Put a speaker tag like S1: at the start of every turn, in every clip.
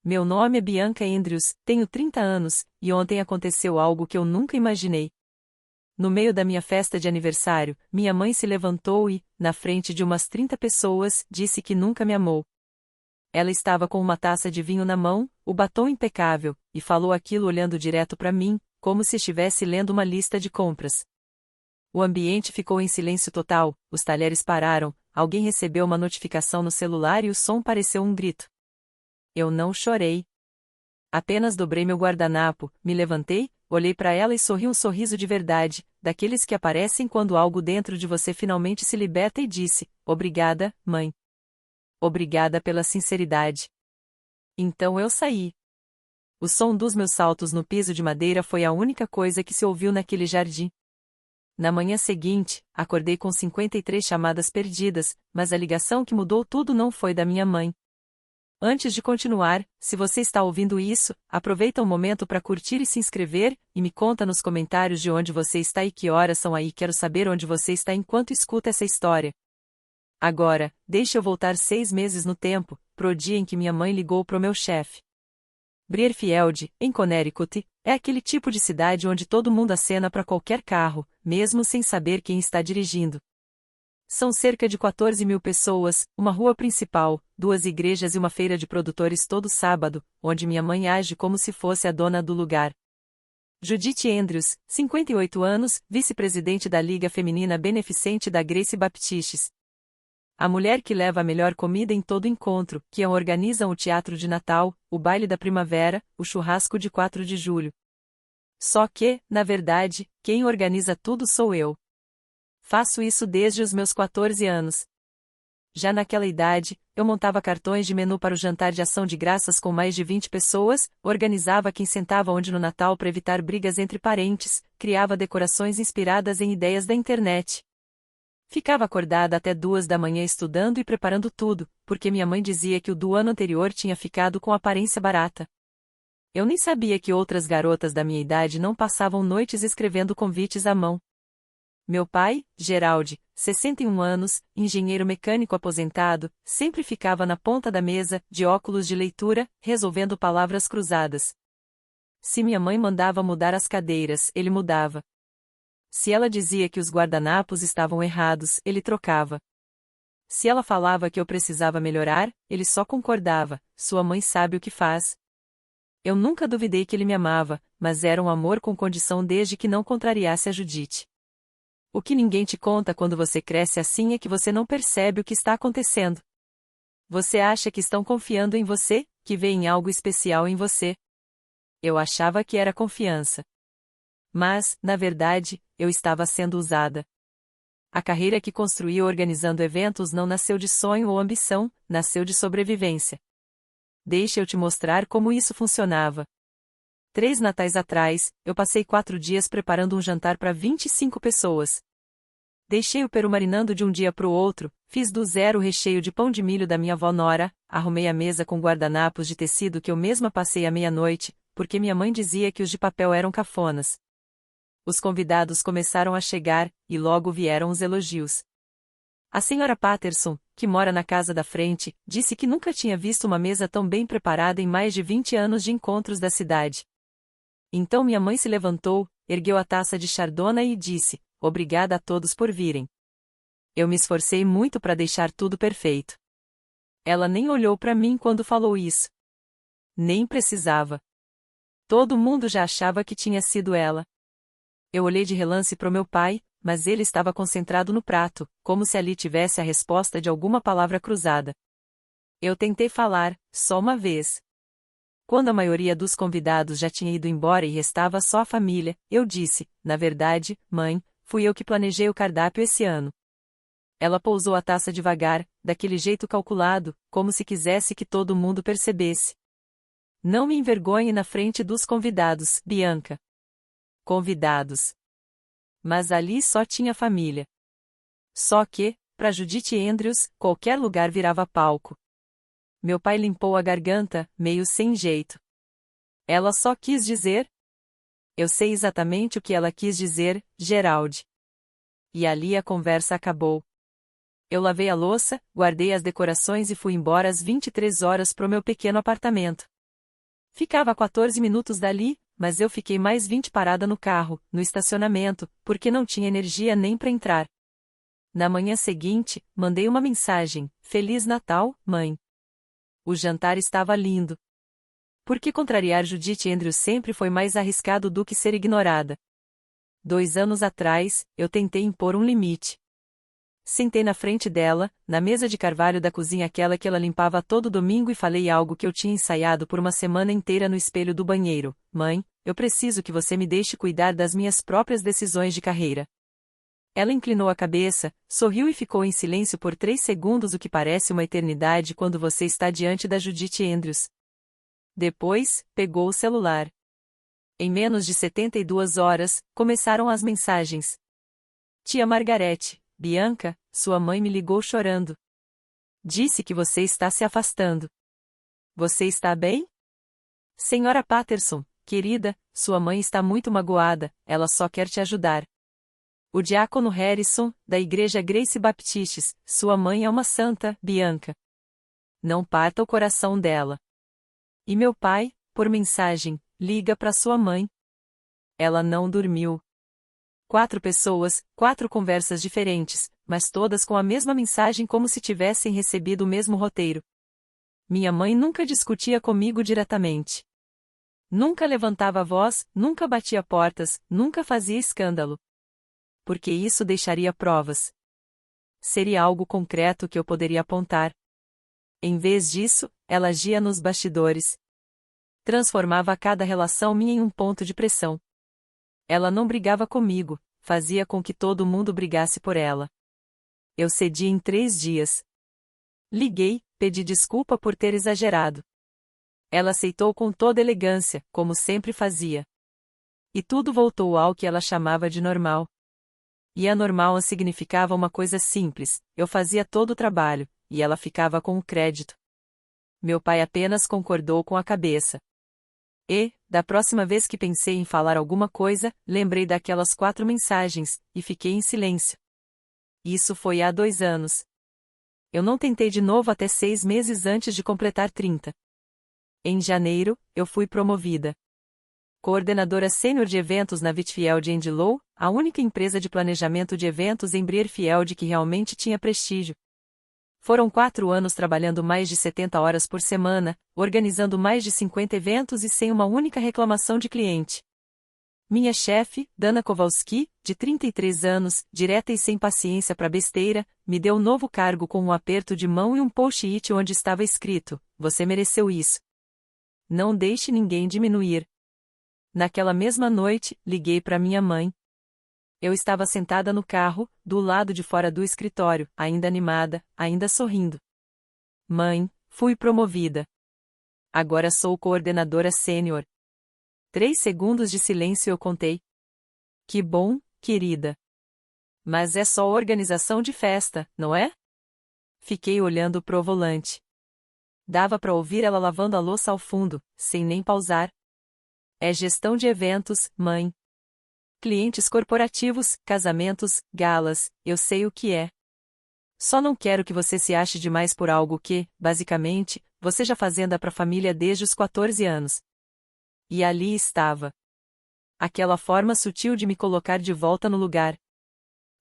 S1: Meu nome é Bianca Andrews, tenho 30 anos, e ontem aconteceu algo que eu nunca imaginei. No meio da minha festa de aniversário, minha mãe se levantou e, na frente de umas 30 pessoas, disse que nunca me amou. Ela estava com uma taça de vinho na mão, o batom impecável, e falou aquilo olhando direto para mim, como se estivesse lendo uma lista de compras. O ambiente ficou em silêncio total, os talheres pararam, alguém recebeu uma notificação no celular e o som pareceu um grito. Eu não chorei. Apenas dobrei meu guardanapo, me levantei, olhei para ela e sorri um sorriso de verdade, daqueles que aparecem quando algo dentro de você finalmente se liberta e disse: Obrigada, mãe. Obrigada pela sinceridade. Então eu saí. O som dos meus saltos no piso de madeira foi a única coisa que se ouviu naquele jardim. Na manhã seguinte, acordei com 53 chamadas perdidas, mas a ligação que mudou tudo não foi da minha mãe. Antes de continuar, se você está ouvindo isso, aproveita um momento para curtir e se inscrever, e me conta nos comentários de onde você está e que horas são aí. Quero saber onde você está enquanto escuta essa história. Agora, deixe eu voltar 6 meses no tempo, pro dia em que minha mãe ligou pro meu chefe. Brierfield, em Connecticut, é aquele tipo de cidade onde todo mundo acena para qualquer carro, mesmo sem saber quem está dirigindo. São cerca de 14.000 pessoas, uma rua principal, 2 igrejas e uma feira de produtores todo sábado, onde minha mãe age como se fosse a dona do lugar. Judith Andrews, 58 anos, vice-presidente da Liga Feminina Beneficente da Grace Baptistes. A mulher que leva a melhor comida em todo encontro, que organizam o teatro de Natal, o baile da primavera, o churrasco de 4 de julho. Só que, na verdade, quem organiza tudo sou eu. Faço isso desde os meus 14 anos. Já naquela idade, eu montava cartões de menu para o jantar de ação de graças com mais de 20 pessoas, organizava quem sentava onde no Natal para evitar brigas entre parentes, criava decorações inspiradas em ideias da internet. Ficava acordada até 2 da manhã estudando e preparando tudo, porque minha mãe dizia que o do ano anterior tinha ficado com aparência barata. Eu nem sabia que outras garotas da minha idade não passavam noites escrevendo convites à mão. Meu pai, Gerald, 61 anos, engenheiro mecânico aposentado, sempre ficava na ponta da mesa, de óculos de leitura, resolvendo palavras cruzadas. Se minha mãe mandava mudar as cadeiras, ele mudava. Se ela dizia que os guardanapos estavam errados, ele trocava. Se ela falava que eu precisava melhorar, ele só concordava: sua mãe sabe o que faz. Eu nunca duvidei que ele me amava, mas era um amor com condição desde que não contrariasse a Judith. O que ninguém te conta quando você cresce assim é que você não percebe o que está acontecendo. Você acha que estão confiando em você, que veem algo especial em você. Eu achava que era confiança. Mas, na verdade, eu estava sendo usada. A carreira que construí organizando eventos não nasceu de sonho ou ambição, nasceu de sobrevivência. Deixa eu te mostrar como isso funcionava. 3 natais atrás, eu passei 4 dias preparando um jantar para 25 pessoas. Deixei o peru marinando de um dia para o outro, fiz do zero o recheio de pão de milho da minha avó Nora, arrumei a mesa com guardanapos de tecido que eu mesma passei à meia-noite, porque minha mãe dizia que os de papel eram cafonas. Os convidados começaram a chegar, e logo vieram os elogios. A senhora Patterson, que mora na casa da frente, disse que nunca tinha visto uma mesa tão bem preparada em mais de 20 anos de encontros da cidade. Então minha mãe se levantou, ergueu a taça de chardonnay e disse: Obrigada a todos por virem. Eu me esforcei muito para deixar tudo perfeito. Ela nem olhou para mim quando falou isso. Nem precisava. Todo mundo já achava que tinha sido ela. Eu olhei de relance para o meu pai, mas ele estava concentrado no prato, como se ali tivesse a resposta de alguma palavra cruzada. Eu tentei falar, só uma vez. Quando a maioria dos convidados já tinha ido embora e restava só a família, eu disse: na verdade, mãe, fui eu que planejei o cardápio esse ano. Ela pousou a taça devagar, daquele jeito calculado, como se quisesse que todo mundo percebesse. Não me envergonhe na frente dos convidados, Bianca. Convidados. Mas ali só tinha família. Só que, para Judith Andrews, qualquer lugar virava palco. Meu pai limpou a garganta, meio sem jeito. Ela só quis dizer? Eu sei exatamente o que ela quis dizer, Gerald. E ali a conversa acabou. Eu lavei a louça, guardei as decorações e fui embora às 23 horas pro meu pequeno apartamento. Ficava a 14 minutos dali, mas eu fiquei mais 20 parada no carro, no estacionamento, porque não tinha energia nem para entrar. Na manhã seguinte, mandei uma mensagem: Feliz Natal, mãe. O jantar estava lindo. Por que contrariar Judith Andrews sempre foi mais arriscado do que ser ignorada? 2 anos atrás, eu tentei impor um limite. Sentei na frente dela, na mesa de carvalho da cozinha, aquela que ela limpava todo domingo, e falei algo que eu tinha ensaiado por uma semana inteira no espelho do banheiro: Mãe, eu preciso que você me deixe cuidar das minhas próprias decisões de carreira. Ela inclinou a cabeça, sorriu e ficou em silêncio por 3 segundos, o que parece uma eternidade quando você está diante da Judith Andrews. Depois, pegou o celular. Em menos de 72 horas, começaram as mensagens. Tia Margarete: Bianca, sua mãe me ligou chorando. Disse que você está se afastando. Você está bem? Senhora Patterson, querida, sua mãe está muito magoada, ela só quer te ajudar. O diácono Harrison, da igreja Grace Baptistes: sua mãe é uma santa, Bianca. Não parta o coração dela. E meu pai, por mensagem: liga para sua mãe. Ela não dormiu. 4 pessoas, 4 conversas diferentes, mas todas com a mesma mensagem, como se tivessem recebido o mesmo roteiro. Minha mãe nunca discutia comigo diretamente. Nunca levantava a voz, nunca batia portas, nunca fazia escândalo. Porque isso deixaria provas. Seria algo concreto que eu poderia apontar. Em vez disso, ela agia nos bastidores. Transformava cada relação minha em um ponto de pressão. Ela não brigava comigo, fazia com que todo mundo brigasse por ela. Eu cedi em 3 dias. Liguei, pedi desculpa por ter exagerado. Ela aceitou com toda elegância, como sempre fazia. E tudo voltou ao que ela chamava de normal. E a normal significava uma coisa simples: eu fazia todo o trabalho, e ela ficava com o crédito. Meu pai apenas concordou com a cabeça. E, da próxima vez que pensei em falar alguma coisa, lembrei daquelas 4 mensagens, e fiquei em silêncio. Isso foi há 2 anos. Eu não tentei de novo até 6 meses antes de completar 30. Em janeiro, eu fui promovida. Coordenadora sênior de eventos na Whitfield & Lowe, a única empresa de planejamento de eventos em Brierfield que realmente tinha prestígio. Foram 4 anos trabalhando mais de 70 horas por semana, organizando mais de 50 eventos e sem uma única reclamação de cliente. Minha chefe, Dana Kowalski, de 33 anos, direta e sem paciência para besteira, me deu um novo cargo com um aperto de mão e um post-it onde estava escrito: Você mereceu isso. Não deixe ninguém diminuir. Naquela mesma noite, liguei para minha mãe. Eu estava sentada no carro, do lado de fora do escritório, ainda animada, ainda sorrindo. Mãe, fui promovida. Agora sou coordenadora sênior. 3 segundos de silêncio e eu contei. Que bom, querida. Mas é só organização de festa, não é? Fiquei olhando pro volante. Dava para ouvir ela lavando a louça ao fundo, sem nem pausar. É gestão de eventos, mãe. Clientes corporativos, casamentos, galas, eu sei o que é. Só não quero que você se ache demais por algo que, basicamente, você já fazendo para a família desde os 14 anos. E ali estava. Aquela forma sutil de me colocar de volta no lugar.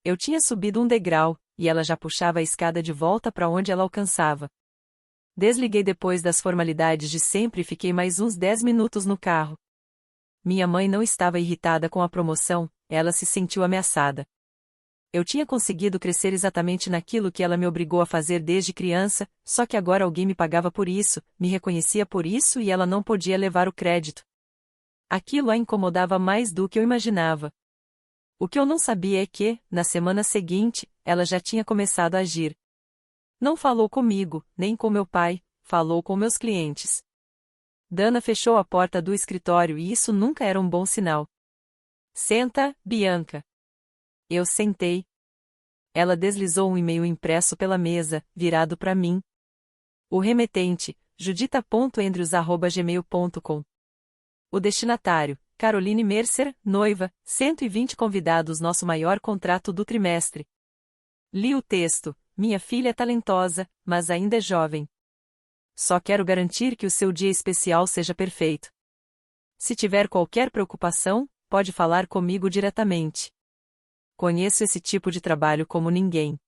S1: Eu tinha subido um degrau, e ela já puxava a escada de volta para onde ela alcançava. Desliguei depois das formalidades de sempre e fiquei mais uns 10 minutos no carro. Minha mãe não estava irritada com a promoção, ela se sentiu ameaçada. Eu tinha conseguido crescer exatamente naquilo que ela me obrigou a fazer desde criança, só que agora alguém me pagava por isso, me reconhecia por isso e ela não podia levar o crédito. Aquilo a incomodava mais do que eu imaginava. O que eu não sabia é que, na semana seguinte, ela já tinha começado a agir. Não falou comigo, nem com meu pai, falou com meus clientes. Dana fechou a porta do escritório e isso nunca era um bom sinal. Senta, Bianca. Eu sentei. Ela deslizou um e-mail impresso pela mesa, virado para mim. O remetente, judita.andrews@gmail.com. O destinatário, Caroline Mercer, noiva, 120 convidados, nosso maior contrato do trimestre. Li o texto: minha filha é talentosa, mas ainda é jovem. Só quero garantir que o seu dia especial seja perfeito. Se tiver qualquer preocupação, pode falar comigo diretamente. Conheço esse tipo de trabalho como ninguém.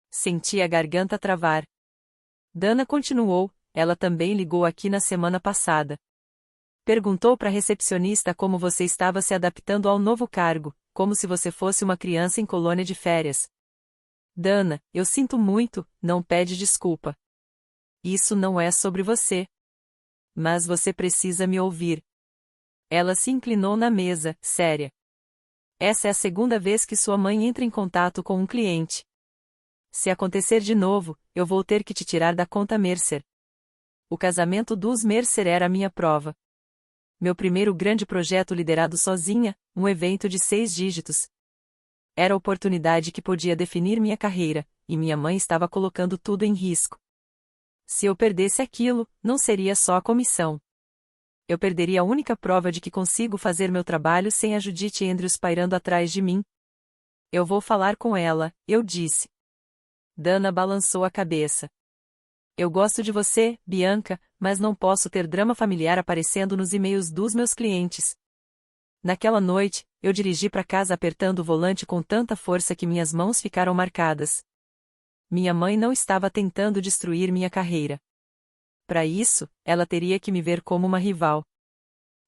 S1: Senti a garganta travar. Dana continuou, ela também ligou aqui na semana passada. Perguntou para a recepcionista como você estava se adaptando ao novo cargo, como se você fosse uma criança em colônia de férias. Dana, eu sinto muito, não pede desculpa. Isso não é sobre você. Mas você precisa me ouvir. Ela se inclinou na mesa, séria. Essa é a segunda vez que sua mãe entra em contato com um cliente. Se acontecer de novo, eu vou ter que te tirar da conta Mercer. O casamento dos Mercer era a minha prova. Meu primeiro grande projeto liderado sozinha, um evento de 6 dígitos. Era a oportunidade que podia definir minha carreira, e minha mãe estava colocando tudo em risco. Se eu perdesse aquilo, não seria só a comissão. Eu perderia a única prova de que consigo fazer meu trabalho sem a Judith Andrews pairando atrás de mim. Eu vou falar com ela, eu disse. Dana balançou a cabeça. Eu gosto de você, Bianca, mas não posso ter drama familiar aparecendo nos e-mails dos meus clientes. Naquela noite, eu dirigi para casa apertando o volante com tanta força que minhas mãos ficaram marcadas. Minha mãe não estava tentando destruir minha carreira. Para isso, ela teria que me ver como uma rival.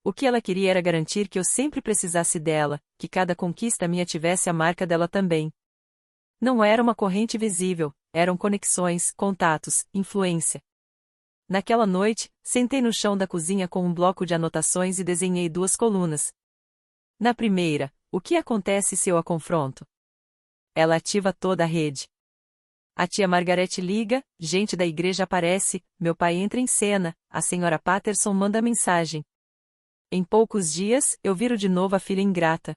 S1: O que ela queria era garantir que eu sempre precisasse dela, que cada conquista minha tivesse a marca dela também. Não era uma corrente visível, eram conexões, contatos, influência. Naquela noite, sentei no chão da cozinha com um bloco de anotações e desenhei 2 colunas. Na primeira, o que acontece se eu a confronto? Ela ativa toda a rede. A tia Margaret liga, gente da igreja aparece, meu pai entra em cena, a senhora Patterson manda mensagem. Em poucos dias, eu viro de novo a filha ingrata.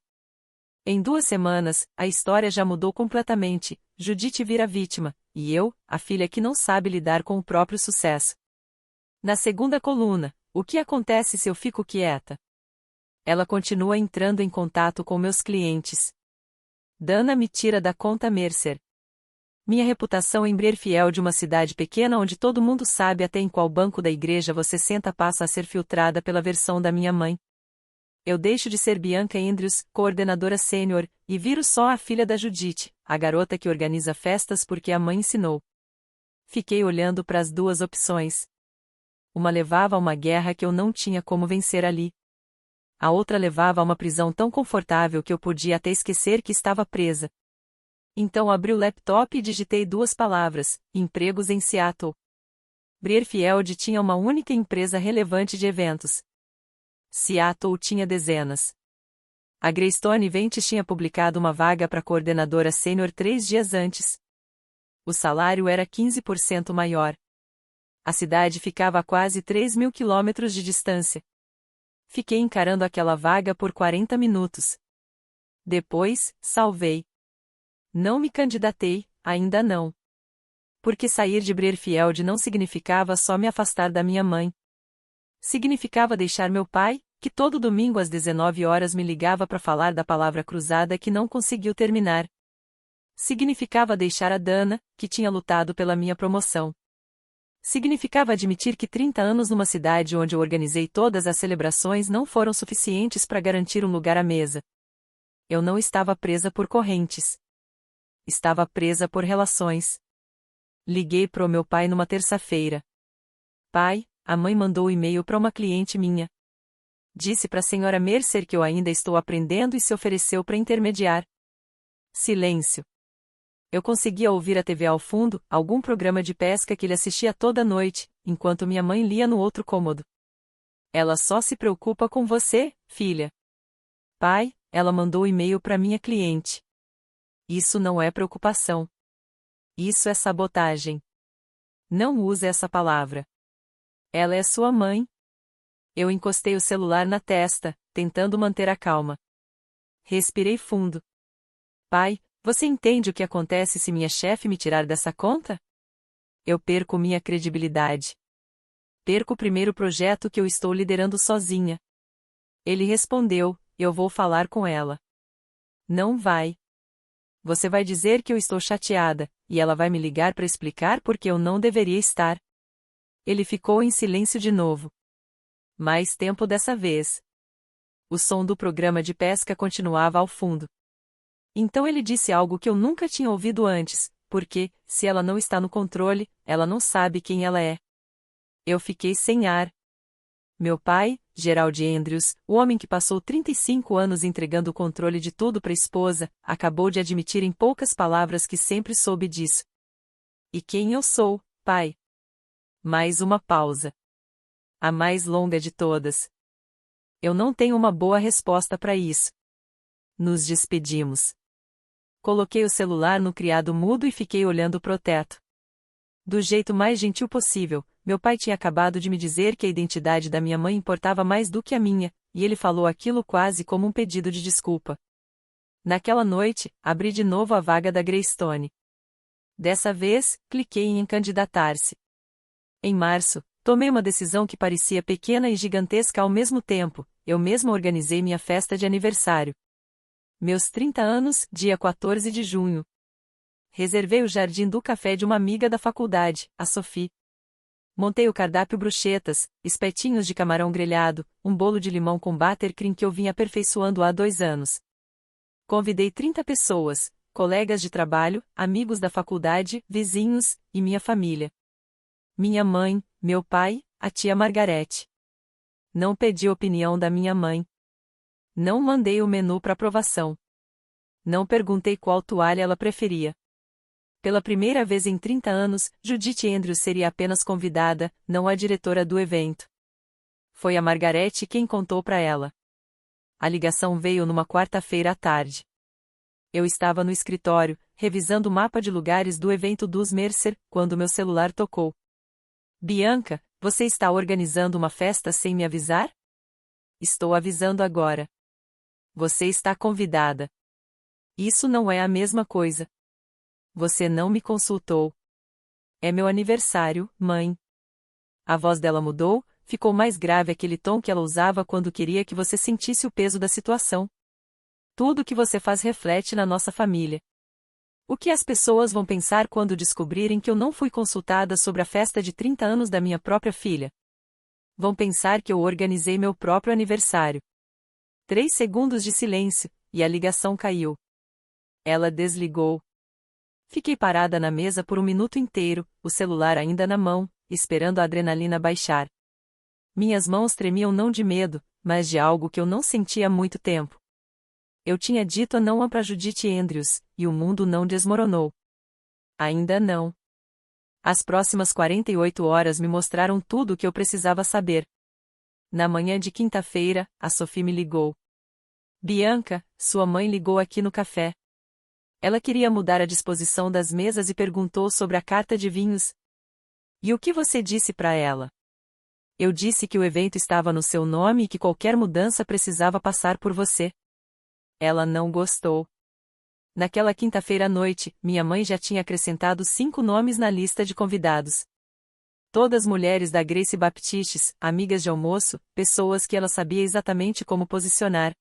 S1: Em 2 semanas, a história já mudou completamente, Judith vira vítima, e eu, a filha que não sabe lidar com o próprio sucesso. Na segunda coluna, o que acontece se eu fico quieta? Ela continua entrando em contato com meus clientes. Dana me tira da conta Mercer. Minha reputação em Brierfield, uma cidade pequena onde todo mundo sabe até em qual banco da igreja você senta, passa a ser filtrada pela versão da minha mãe. Eu deixo de ser Bianca Andrews, coordenadora sênior, e viro só a filha da Judith, a garota que organiza festas porque a mãe ensinou. Fiquei olhando para as 2 opções. Uma levava a uma guerra que eu não tinha como vencer ali. A outra levava a uma prisão tão confortável que eu podia até esquecer que estava presa. Então abri o laptop e digitei 2 palavras, empregos em Seattle. Brierfield tinha uma única empresa relevante de eventos. Seattle tinha dezenas. A Greystone Events tinha publicado uma vaga para coordenadora sênior 3 dias antes. O salário era 15% maior. A cidade ficava a quase 3.000 quilômetros de distância. Fiquei encarando aquela vaga por 40 minutos. Depois, salvei. Não me candidatei, ainda não. Porque sair de Brierfield não significava só me afastar da minha mãe. Significava deixar meu pai, que todo domingo às 19 horas me ligava para falar da palavra cruzada que não conseguiu terminar. Significava deixar a Dana, que tinha lutado pela minha promoção. Significava admitir que 30 anos numa cidade onde eu organizei todas as celebrações não foram suficientes para garantir um lugar à mesa. Eu não estava presa por correntes. Estava presa por relações. Liguei pro meu pai numa terça-feira. Pai, a mãe mandou e-mail para uma cliente minha. Disse para a senhora Mercer que eu ainda estou aprendendo e se ofereceu para intermediar. Silêncio. Eu conseguia ouvir a TV ao fundo, algum programa de pesca que ele assistia toda noite, enquanto minha mãe lia no outro cômodo. Ela só se preocupa com você, filha. Pai, ela mandou e-mail para minha cliente. Isso não é preocupação. Isso é sabotagem. Não use essa palavra. Ela é sua mãe. Eu encostei o celular na testa, tentando manter a calma. Respirei fundo. Pai, você entende o que acontece se minha chefe me tirar dessa conta? Eu perco minha credibilidade. Perco o primeiro projeto que eu estou liderando sozinha. Ele respondeu, eu vou falar com ela. Não vai. Você vai dizer que eu estou chateada, e ela vai me ligar para explicar por que eu não deveria estar. Ele ficou em silêncio de novo. Mais tempo dessa vez. O som do programa de pesca continuava ao fundo. Então ele disse algo que eu nunca tinha ouvido antes, porque, se ela não está no controle, ela não sabe quem ela é. Eu fiquei sem ar. Meu pai, Gerald Andrews, o homem que passou 35 anos entregando o controle de tudo para a esposa, acabou de admitir em poucas palavras que sempre soube disso. E quem eu sou, pai? Mais uma pausa. A mais longa de todas. Eu não tenho uma boa resposta para isso. Nos despedimos. Coloquei o celular no criado mudo e fiquei olhando pro teto. Do jeito mais gentil possível, meu pai tinha acabado de me dizer que a identidade da minha mãe importava mais do que a minha, e ele falou aquilo quase como um pedido de desculpa. Naquela noite, abri de novo a vaga da Greystone. Dessa vez, cliquei em candidatar-se. Em março, tomei uma decisão que parecia pequena e gigantesca ao mesmo tempo. Eu mesma organizei minha festa de aniversário. Meus 30 anos, dia 14 de junho. Reservei o jardim do café de uma amiga da faculdade, a Sophie. Montei o cardápio bruschetas, espetinhos de camarão grelhado, um bolo de limão com buttercream que eu vinha aperfeiçoando há 2 anos. Convidei 30 pessoas, colegas de trabalho, amigos da faculdade, vizinhos, e minha família. Minha mãe, meu pai, a tia Margarete. Não pedi opinião da minha mãe. Não mandei o menu para aprovação. Não perguntei qual toalha ela preferia. Pela primeira vez em 30 anos, Judith Andrews seria apenas convidada, não a diretora do evento. Foi a Margarete quem contou para ela. A ligação veio numa quarta-feira à tarde. Eu estava no escritório, revisando o mapa de lugares do evento dos Mercer, quando meu celular tocou. Bianca, você está organizando uma festa sem me avisar? Estou avisando agora. Você está convidada. Isso não é a mesma coisa. Você não me consultou. É meu aniversário, mãe. A voz dela mudou, ficou mais grave aquele tom que ela usava quando queria que você sentisse o peso da situação. Tudo o que você faz reflete na nossa família. O que as pessoas vão pensar quando descobrirem que eu não fui consultada sobre a festa de 30 anos da minha própria filha? Vão pensar que eu organizei meu próprio aniversário. 3 segundos de silêncio, e a ligação caiu. Ela desligou. Fiquei parada na mesa por 1 minuto inteiro, o celular ainda na mão, esperando a adrenalina baixar. Minhas mãos tremiam não de medo, mas de algo que eu não sentia há muito tempo. Eu tinha dito não para Judith Andrews, e o mundo não desmoronou. Ainda não. As próximas 48 horas me mostraram tudo o que eu precisava saber. Na manhã de quinta-feira, a Sophie me ligou. Bianca, sua mãe ligou aqui no café. Ela queria mudar a disposição das mesas e perguntou sobre a carta de vinhos. E o que você disse para ela? Eu disse que o evento estava no seu nome e que qualquer mudança precisava passar por você. Ela não gostou. Naquela quinta-feira à noite, minha mãe já tinha acrescentado 5 nomes na lista de convidados. Todas mulheres da Grace Baptistes, amigas de almoço, pessoas que ela sabia exatamente como posicionar.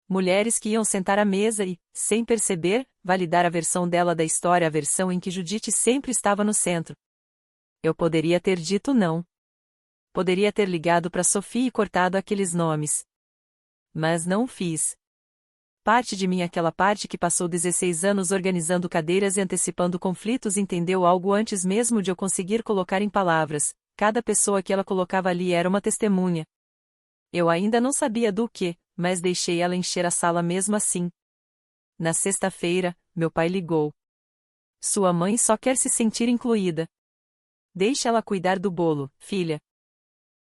S1: Mulheres que iam sentar à mesa e, sem perceber, validar a versão dela da história, a versão em que Judith sempre estava no centro. Eu poderia ter dito não. Poderia ter ligado para Sophie e cortado aqueles nomes. Mas não fiz. Parte de mim, aquela parte que passou 16 anos organizando cadeiras e antecipando conflitos, entendeu algo antes mesmo de eu conseguir colocar em palavras. Cada pessoa que ela colocava ali era uma testemunha. Eu ainda não sabia do que, mas deixei ela encher a sala mesmo assim. Na sexta-feira, meu pai ligou. Sua mãe só quer se sentir incluída. Deixa ela cuidar do bolo, filha.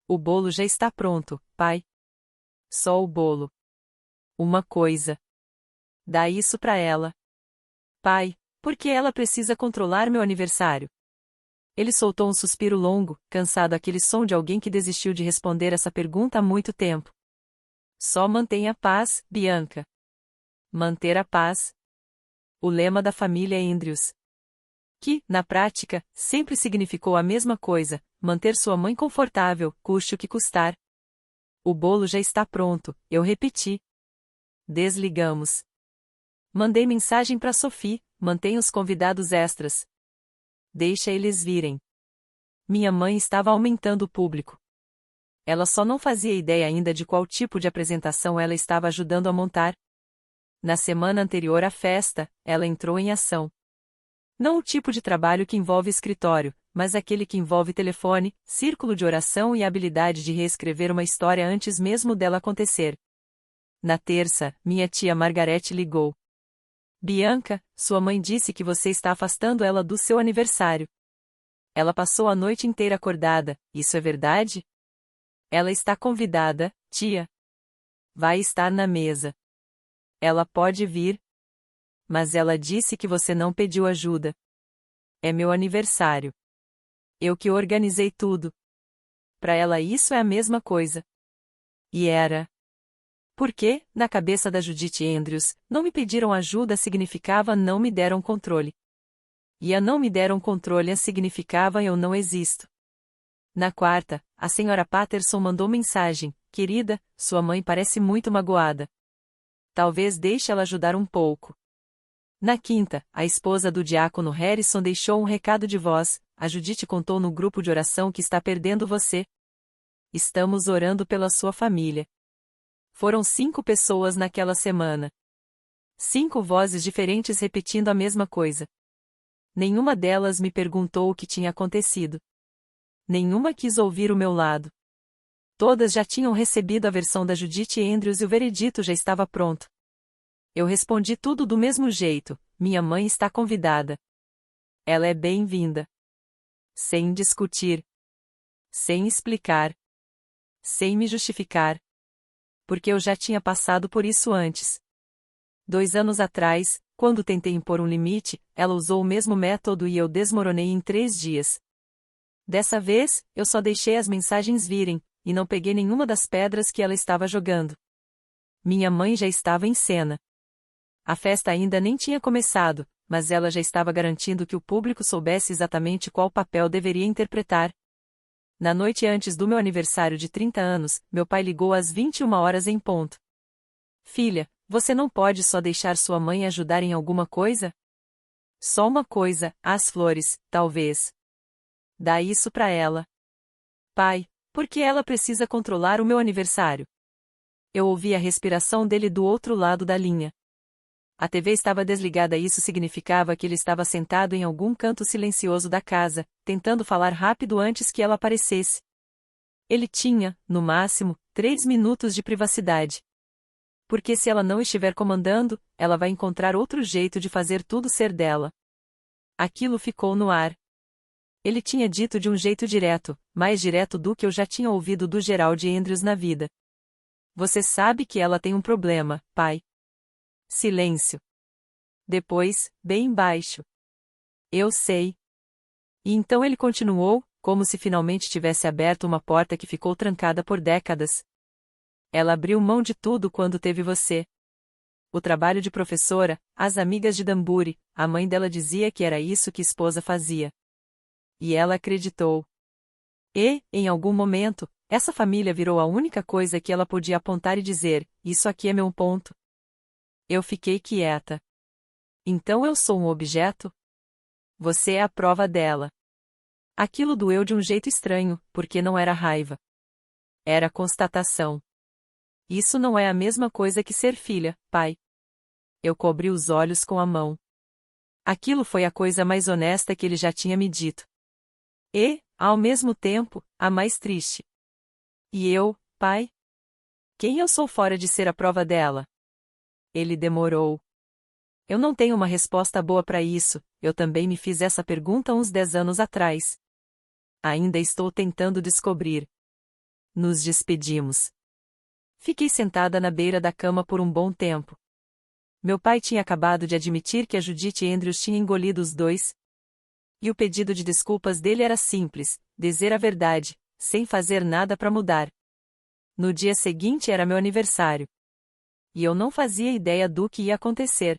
S1: O bolo já está pronto, pai. Só o bolo. Uma coisa. Dá isso pra ela. Pai, por que ela precisa controlar meu aniversário? Ele soltou um suspiro longo, cansado, aquele som de alguém que desistiu de responder essa pergunta há muito tempo. Só mantenha a paz, Bianca. Manter a paz. O lema da família Andrews. Que, na prática, sempre significou a mesma coisa, manter sua mãe confortável, custe o que custar. O bolo já está pronto, eu repeti. Desligamos. Mandei mensagem para Sophie, mantenha os convidados extras. Deixa eles virem. minha mãe estava aumentando o público. Ela só não fazia ideia ainda de qual tipo de apresentação ela estava ajudando a montar. Na semana anterior à festa, ela entrou em ação. Não o tipo de trabalho que envolve escritório, mas aquele que envolve telefone, círculo de oração e a habilidade de reescrever uma história antes mesmo dela acontecer. Na terça, minha tia Margarete ligou. Bianca, sua mãe disse que você está afastando ela do seu aniversário. Ela passou a noite inteira acordada, isso é verdade? Ela está convidada, tia. Vai estar na mesa. Ela pode vir. Mas ela disse que você não pediu ajuda. É meu aniversário. Eu que organizei tudo. Para ela isso é a mesma coisa. E era. Porque, na cabeça da Judith Andrews, não me pediram ajuda significava não me deram controle. E a não me deram controle significava eu não existo. Na quarta, a senhora Patterson mandou mensagem: querida, sua mãe parece muito magoada. Talvez deixe ela ajudar um pouco. Na quinta, a esposa do diácono Harrison deixou um recado de voz: a Judith contou no grupo de oração que está perdendo você. Estamos orando pela sua família. Foram 5 pessoas naquela semana. 5 vozes diferentes repetindo a mesma coisa. Nenhuma delas me perguntou o que tinha acontecido. Nenhuma quis ouvir o meu lado. Todas já tinham recebido a versão da Judith Andrews e o veredito já estava pronto. Eu respondi tudo do mesmo jeito: minha mãe está convidada. Ela é bem-vinda. Sem discutir. Sem explicar. Sem me justificar. Porque eu já tinha passado por isso antes. 2 anos atrás, quando tentei impor um limite, ela usou o mesmo método e eu desmoronei em 3 dias. Dessa vez, eu só deixei as mensagens virem, e não peguei nenhuma das pedras que ela estava jogando. Minha mãe já estava em cena. A festa ainda nem tinha começado, mas ela já estava garantindo que o público soubesse exatamente qual papel deveria interpretar. Na noite antes do meu aniversário de 30 anos, meu pai ligou às 21 horas em ponto. Filha, você não pode só deixar sua mãe ajudar em alguma coisa? Só uma coisa, as flores, talvez. Dá isso pra ela. Pai, por que ela precisa controlar o meu aniversário? Eu ouvi a respiração dele do outro lado da linha. A TV estava desligada e isso significava que ele estava sentado em algum canto silencioso da casa, tentando falar rápido antes que ela aparecesse. Ele tinha, no máximo, 3 minutos de privacidade. Porque se ela não estiver comandando, ela vai encontrar outro jeito de fazer tudo ser dela. Aquilo ficou no ar. Ele tinha dito de um jeito direto, mais direto do que eu já tinha ouvido do Gerald Andrews na vida. Você sabe que ela tem um problema, pai. Silêncio. Depois, bem baixo. Eu sei. E então ele continuou, como se finalmente tivesse aberto uma porta que ficou trancada por décadas. Ela abriu mão de tudo quando teve você. O trabalho de professora, as amigas de Danbury, a mãe dela dizia que era isso que esposa fazia. E ela acreditou. E, em algum momento, essa família virou a única coisa que ela podia apontar e dizer: isso aqui é meu ponto. Eu fiquei quieta. Então eu sou um objeto? Você é a prova dela. Aquilo doeu de um jeito estranho, porque não era raiva. Era constatação. Isso não é a mesma coisa que ser filha, pai. Eu cobri os olhos com a mão. Aquilo foi a coisa mais honesta que ele já tinha me dito. E, ao mesmo tempo, a mais triste. E eu, pai? Quem eu sou fora de ser a prova dela? Ele demorou. Eu não tenho uma resposta boa para isso, eu também me fiz essa pergunta uns 10 anos atrás. Ainda estou tentando descobrir. Nos despedimos. Fiquei sentada na beira da cama por um bom tempo. Meu pai tinha acabado de admitir que a Judith Andrews tinha engolido os 2. E o pedido de desculpas dele era simples: dizer a verdade, sem fazer nada para mudar. No dia seguinte era meu aniversário. E eu não fazia ideia do que ia acontecer.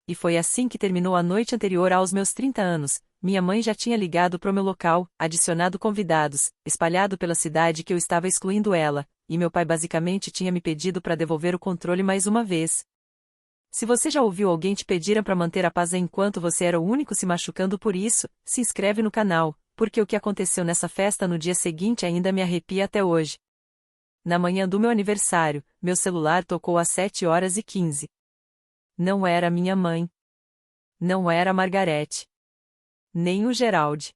S1: E foi assim que terminou a noite anterior aos meus 30 anos. Minha mãe já tinha ligado para o meu local, adicionado convidados, espalhado pela cidade que eu estava excluindo ela, e meu pai basicamente tinha me pedido para devolver o controle mais uma vez. Se você já ouviu alguém te pedir para manter a paz enquanto você era o único se machucando por isso, se inscreve no canal, porque o que aconteceu nessa festa no dia seguinte ainda me arrepia até hoje. Na manhã do meu aniversário, meu celular tocou às 7h15. Não era minha mãe. Não era a Margarete. Nem o Geraldi.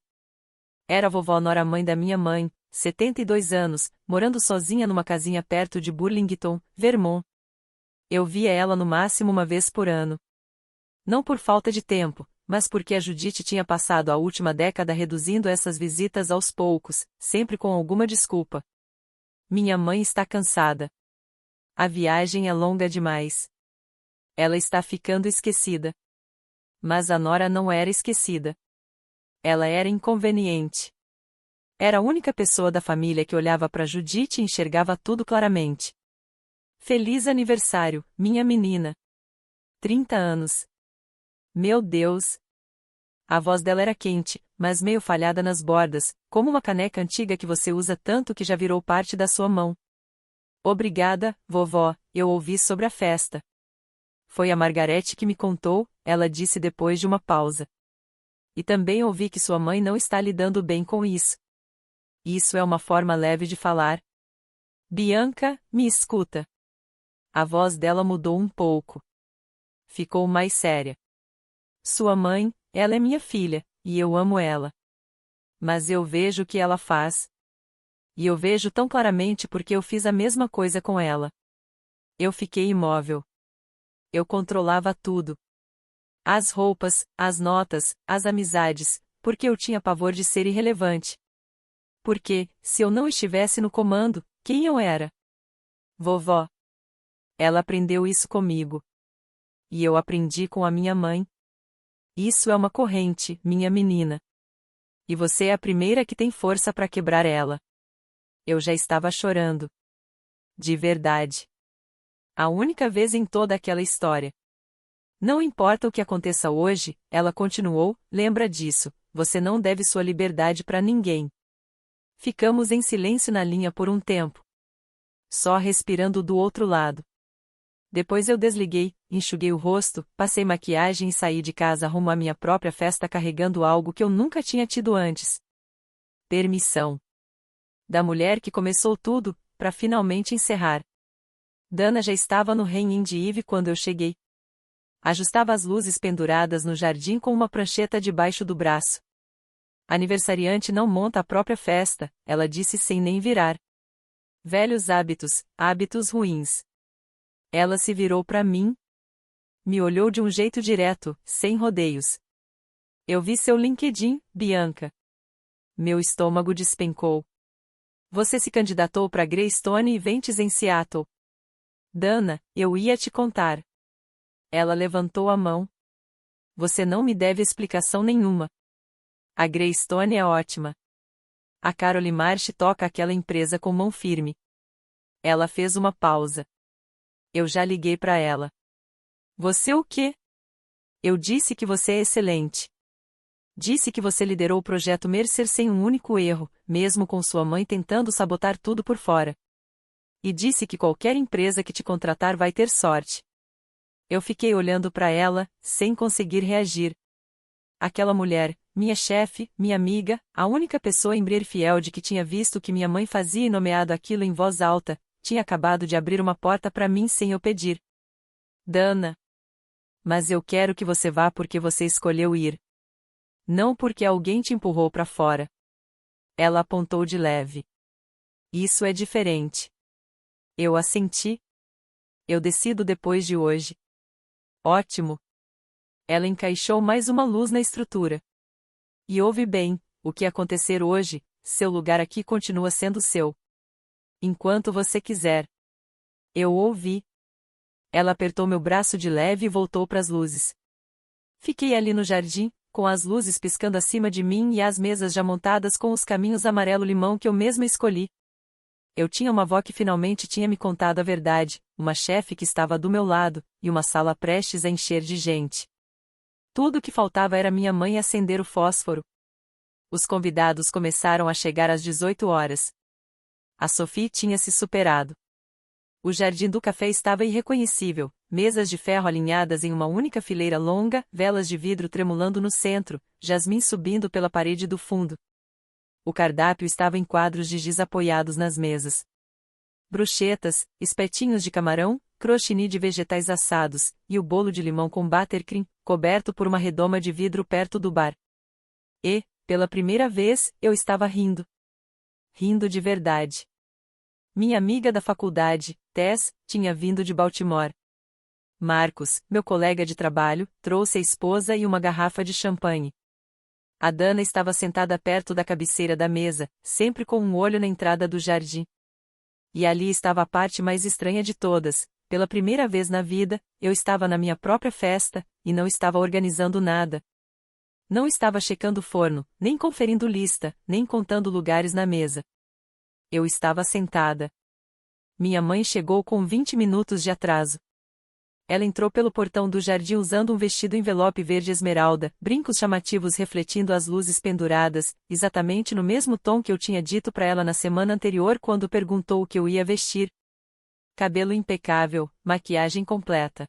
S1: Era a vovó Nora, mãe da minha mãe, 72 anos, morando sozinha numa casinha perto de Burlington, Vermont. Eu via ela no máximo uma vez por ano. Não por falta de tempo, mas porque a Judite tinha passado a última década reduzindo essas visitas aos poucos, sempre com alguma desculpa. Minha mãe está cansada. A viagem é longa demais. Ela está ficando esquecida. Mas a Nora não era esquecida. Ela era inconveniente. Era a única pessoa da família que olhava para Judite e enxergava tudo claramente. Feliz aniversário, minha menina. 30 anos. Meu Deus! A voz dela era quente, mas meio falhada nas bordas, como uma caneca antiga que você usa tanto que já virou parte da sua mão. Obrigada, vovó, eu ouvi sobre a festa. Foi a Margarete que me contou, ela disse depois de uma pausa. E também ouvi que sua mãe não está lidando bem com isso. Isso é uma forma leve de falar. Bianca, me escuta. A voz dela mudou um pouco. Ficou mais séria. Sua mãe, ela é minha filha, e eu amo ela. Mas eu vejo o que ela faz. E eu vejo tão claramente porque eu fiz a mesma coisa com ela. Eu fiquei imóvel. Eu controlava tudo. As roupas, as notas, as amizades, porque eu tinha pavor de ser irrelevante. Porque, se eu não estivesse no comando, quem eu era? Vovó. Ela aprendeu isso comigo. E eu aprendi com a minha mãe. Isso é uma corrente, minha menina. E você é a primeira que tem força para quebrar ela. Eu já estava chorando. De verdade. A única vez em toda aquela história. Não importa o que aconteça hoje, ela continuou, lembra disso, você não deve sua liberdade para ninguém. Ficamos em silêncio na linha por um tempo. Só respirando do outro lado. Depois eu desliguei, enxuguei o rosto, passei maquiagem e saí de casa rumo à minha própria festa carregando algo que eu nunca tinha tido antes. Permissão. Da mulher que começou tudo, para finalmente encerrar. Dana já estava no Reino de Eve quando eu cheguei. Ajustava as luzes penduradas no jardim com uma prancheta debaixo do braço. Aniversariante não monta a própria festa, ela disse sem nem virar. Velhos hábitos, hábitos ruins. Ela se virou para mim. Me olhou de um jeito direto, sem rodeios. Eu vi seu LinkedIn, Bianca. Meu estômago despencou. Você se candidatou para Greystone Events em Seattle. Dana, eu ia te contar. Ela levantou a mão. Você não me deve explicação nenhuma. A Greystone é ótima. A Caroline Marsh toca aquela empresa com mão firme. Ela fez uma pausa. Eu já liguei para ela. Você o quê? Eu disse que você é excelente. Disse que você liderou o projeto Mercer sem um único erro, mesmo com sua mãe tentando sabotar tudo por fora. E disse que qualquer empresa que te contratar vai ter sorte. Eu fiquei olhando para ela, sem conseguir reagir. Aquela mulher, minha chefe, minha amiga, a única pessoa em Brierfield que tinha visto o que minha mãe fazia e nomeado aquilo em voz alta, tinha acabado de abrir uma porta para mim sem eu pedir. Dana. Mas eu quero que você vá porque você escolheu ir. Não porque alguém te empurrou para fora. Ela apontou de leve. Isso é diferente. Eu assenti. Eu decido depois de hoje. Ótimo. Ela encaixou mais uma luz na estrutura. E ouve bem, o que acontecer hoje, seu lugar aqui continua sendo seu. Enquanto você quiser. Eu ouvi. Ela apertou meu braço de leve e voltou para as luzes. Fiquei ali no jardim, com as luzes piscando acima de mim e as mesas já montadas com os caminhos amarelo-limão que eu mesma escolhi. Eu tinha uma avó que finalmente tinha me contado a verdade, uma chefe que estava do meu lado, e uma sala prestes a encher de gente. Tudo o que faltava era minha mãe acender o fósforo. Os convidados começaram a chegar às 18 horas. A Sophie tinha se superado. O jardim do café estava irreconhecível, mesas de ferro alinhadas em uma única fileira longa, velas de vidro tremulando no centro, jasmim subindo pela parede do fundo. O cardápio estava em quadros de giz apoiados nas mesas. Bruschetas, espetinhos de camarão, crostini de vegetais assados, e o bolo de limão com buttercream, coberto por uma redoma de vidro perto do bar. E, pela primeira vez, eu estava rindo. Rindo de verdade. Minha amiga da faculdade, Tess, tinha vindo de Baltimore. Marcos, meu colega de trabalho, trouxe a esposa e uma garrafa de champanhe. A Dana estava sentada perto da cabeceira da mesa, sempre com um olho na entrada do jardim. E ali estava a parte mais estranha de todas. Pela primeira vez na vida, eu estava na minha própria festa, e não estava organizando nada. Não estava checando o forno, nem conferindo lista, nem contando lugares na mesa. Eu estava sentada. Minha mãe chegou com 20 minutos de atraso. Ela entrou pelo portão do jardim usando um vestido envelope verde esmeralda, brincos chamativos refletindo as luzes penduradas, exatamente no mesmo tom que eu tinha dito para ela na semana anterior quando perguntou o que eu ia vestir. Cabelo impecável, maquiagem completa.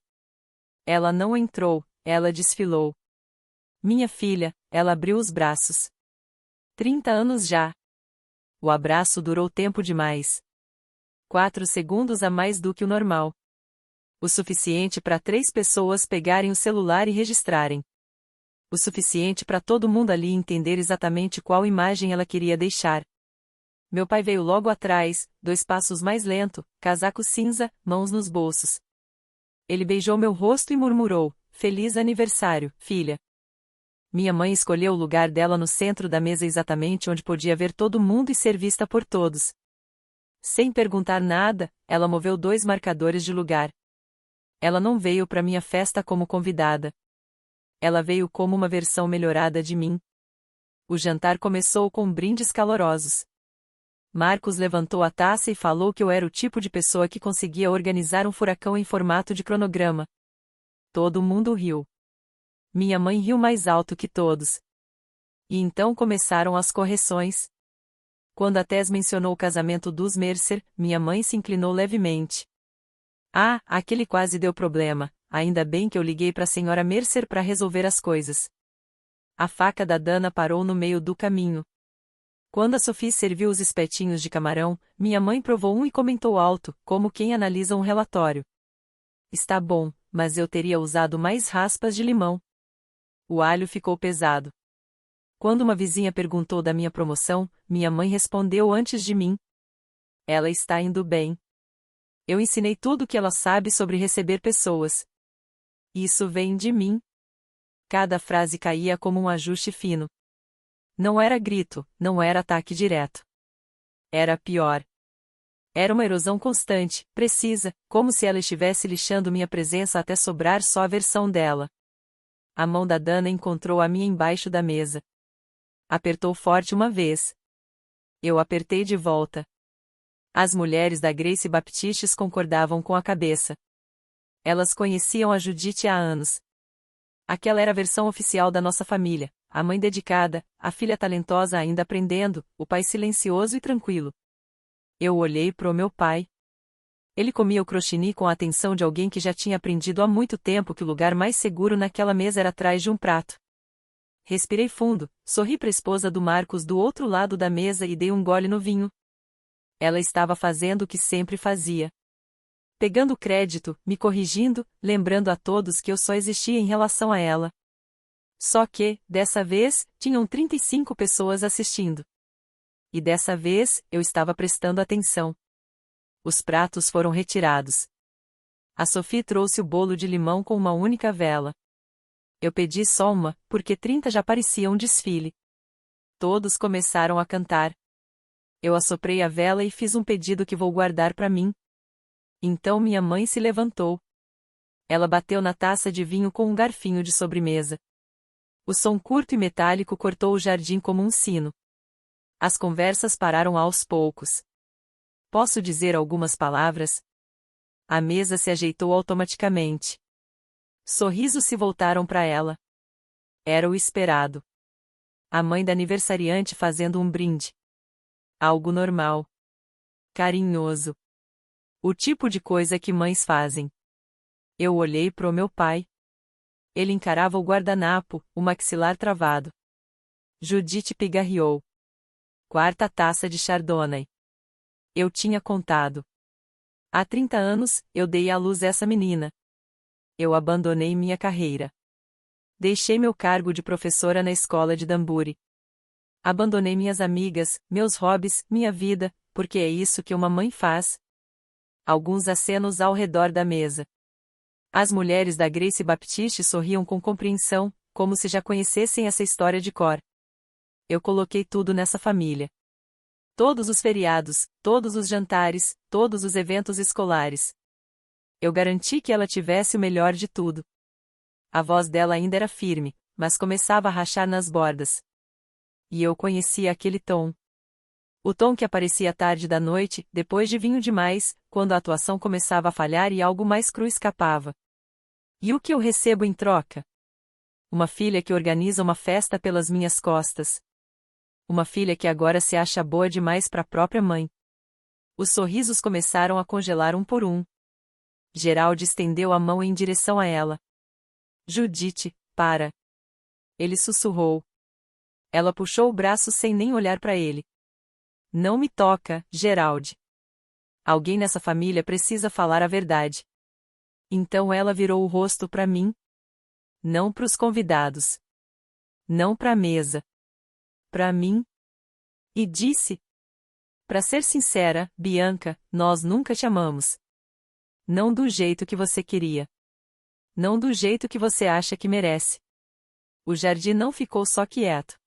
S1: Ela não entrou, ela desfilou. Minha filha, ela abriu os braços. 30 anos já. O abraço durou tempo demais. 4 segundos a mais do que o normal. O suficiente para 3 pessoas pegarem o celular e registrarem. O suficiente para todo mundo ali entender exatamente qual imagem ela queria deixar. Meu pai veio logo atrás, 2 passos mais lento, casaco cinza, mãos nos bolsos. Ele beijou meu rosto e murmurou: "Feliz aniversário, filha." Minha mãe escolheu o lugar dela no centro da mesa exatamente onde podia ver todo mundo e ser vista por todos. Sem perguntar nada, ela moveu 2 marcadores de lugar. Ela não veio para minha festa como convidada. Ela veio como uma versão melhorada de mim. O jantar começou com brindes calorosos. Marcos levantou a taça e falou que eu era o tipo de pessoa que conseguia organizar um furacão em formato de cronograma. Todo mundo riu. Minha mãe riu mais alto que todos. E então começaram as correções. Quando a Tess mencionou o casamento dos Mercer, minha mãe se inclinou levemente. "Ah, aquele quase deu problema, ainda bem que eu liguei para a senhora Mercer para resolver as coisas." A faca da Dana parou no meio do caminho. Quando a Sophie serviu os espetinhos de camarão, minha mãe provou um e comentou alto, como quem analisa um relatório: "Está bom, mas eu teria usado mais raspas de limão." O alho ficou pesado. Quando uma vizinha perguntou da minha promoção, minha mãe respondeu antes de mim: "Ela está indo bem. Eu ensinei tudo o que ela sabe sobre receber pessoas. Isso vem de mim." Cada frase caía como um ajuste fino. Não era grito, não era ataque direto. Era pior. Era uma erosão constante, precisa, como se ela estivesse lixando minha presença até sobrar só a versão dela. A mão da Dana encontrou a minha embaixo da mesa. Apertou forte uma vez. Eu apertei de volta. As mulheres da Grace Baptistes concordavam com a cabeça. Elas conheciam a Judith há anos. Aquela era a versão oficial da nossa família, a mãe dedicada, a filha talentosa ainda aprendendo, o pai silencioso e tranquilo. Eu olhei pro meu pai. Ele comia o crostini com a atenção de alguém que já tinha aprendido há muito tempo que o lugar mais seguro naquela mesa era atrás de um prato. Respirei fundo, sorri para a esposa do Marcos do outro lado da mesa e dei um gole no vinho. Ela estava fazendo o que sempre fazia. Pegando crédito, me corrigindo, lembrando a todos que eu só existia em relação a ela. Só que, dessa vez, tinham 35 pessoas assistindo. E dessa vez, eu estava prestando atenção. Os pratos foram retirados. A Sophie trouxe o bolo de limão com uma única vela. Eu pedi só uma, porque 30 já parecia um desfile. Todos começaram a cantar. Eu assoprei a vela e fiz um pedido que vou guardar para mim. Então minha mãe se levantou. Ela bateu na taça de vinho com um garfinho de sobremesa. O som curto e metálico cortou o jardim como um sino. As conversas pararam aos poucos. Posso dizer algumas palavras? A mesa se ajeitou automaticamente. Sorrisos se voltaram para ela. Era o esperado. A mãe da aniversariante fazendo um brinde. Algo normal. Carinhoso. O tipo de coisa que mães fazem. Eu olhei pro meu pai. Ele encarava o guardanapo, o maxilar travado. Judith pigarreou. 4ª taça de Chardonnay. Eu tinha contado. Há 30 anos, eu dei à luz essa menina. Eu abandonei minha carreira. Deixei meu cargo de professora na escola de Danbury. Abandonei minhas amigas, meus hobbies, minha vida, porque é isso que uma mãe faz. Alguns acenos ao redor da mesa. As mulheres da Grace Baptiste sorriam com compreensão, como se já conhecessem essa história de cor. Eu coloquei tudo nessa família. Todos os feriados, todos os jantares, todos os eventos escolares. Eu garanti que ela tivesse o melhor de tudo. A voz dela ainda era firme, mas começava a rachar nas bordas. E eu conhecia aquele tom. O tom que aparecia tarde da noite, depois de vinho demais, quando a atuação começava a falhar e algo mais cru escapava. E o que eu recebo em troca? Uma filha que organiza uma festa pelas minhas costas. Uma filha que agora se acha boa demais para a própria mãe. Os sorrisos começaram a congelar um por um. Gerald estendeu a mão em direção a ela. Judith, para. Ele sussurrou. Ela puxou o braço sem nem olhar para ele. Não me toca, Gerald. Alguém nessa família precisa falar a verdade. Então ela virou o rosto para mim. Não para os convidados. Não para a mesa. Para mim. E disse: para ser sincera, Bianca, nós nunca te amamos. Não do jeito que você queria. Não do jeito que você acha que merece. O jardim não ficou só quieto.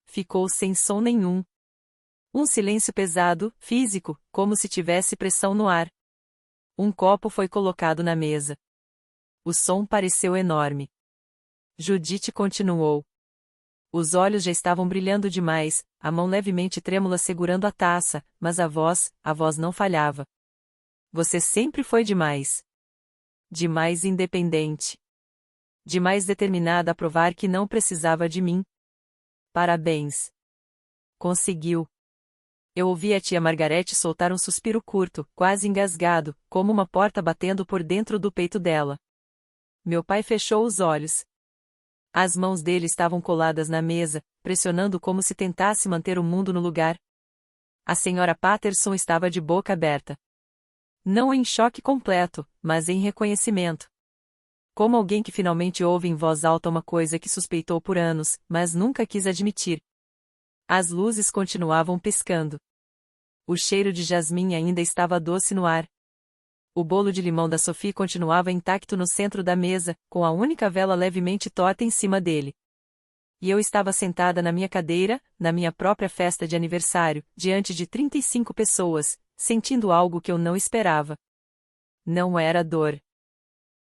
S1: Ficou sem som nenhum. Um silêncio pesado, físico, como se tivesse pressão no ar. Um copo foi colocado na mesa. O som pareceu enorme. Judith continuou. Os olhos já estavam brilhando demais, a mão levemente trêmula segurando a taça, mas a voz não falhava. Você sempre foi demais. Demais independente. Demais determinada a provar que não precisava de mim. Parabéns. Conseguiu. Eu ouvi a tia Margarete soltar um suspiro curto, quase engasgado, como uma porta batendo por dentro do peito dela. Meu pai fechou os olhos. As mãos dele estavam coladas na mesa, pressionando como se tentasse manter o mundo no lugar. A senhora Patterson estava de boca aberta. Não em choque completo, mas em reconhecimento. Como alguém que finalmente ouve em voz alta uma coisa que suspeitou por anos, mas nunca quis admitir. As luzes continuavam piscando. O cheiro de jasmim ainda estava doce no ar. O bolo de limão da Sophie continuava intacto no centro da mesa, com a única vela levemente torta em cima dele. E eu estava sentada na minha cadeira, na minha própria festa de aniversário, diante de 35 pessoas, sentindo algo que eu não esperava. Não era dor.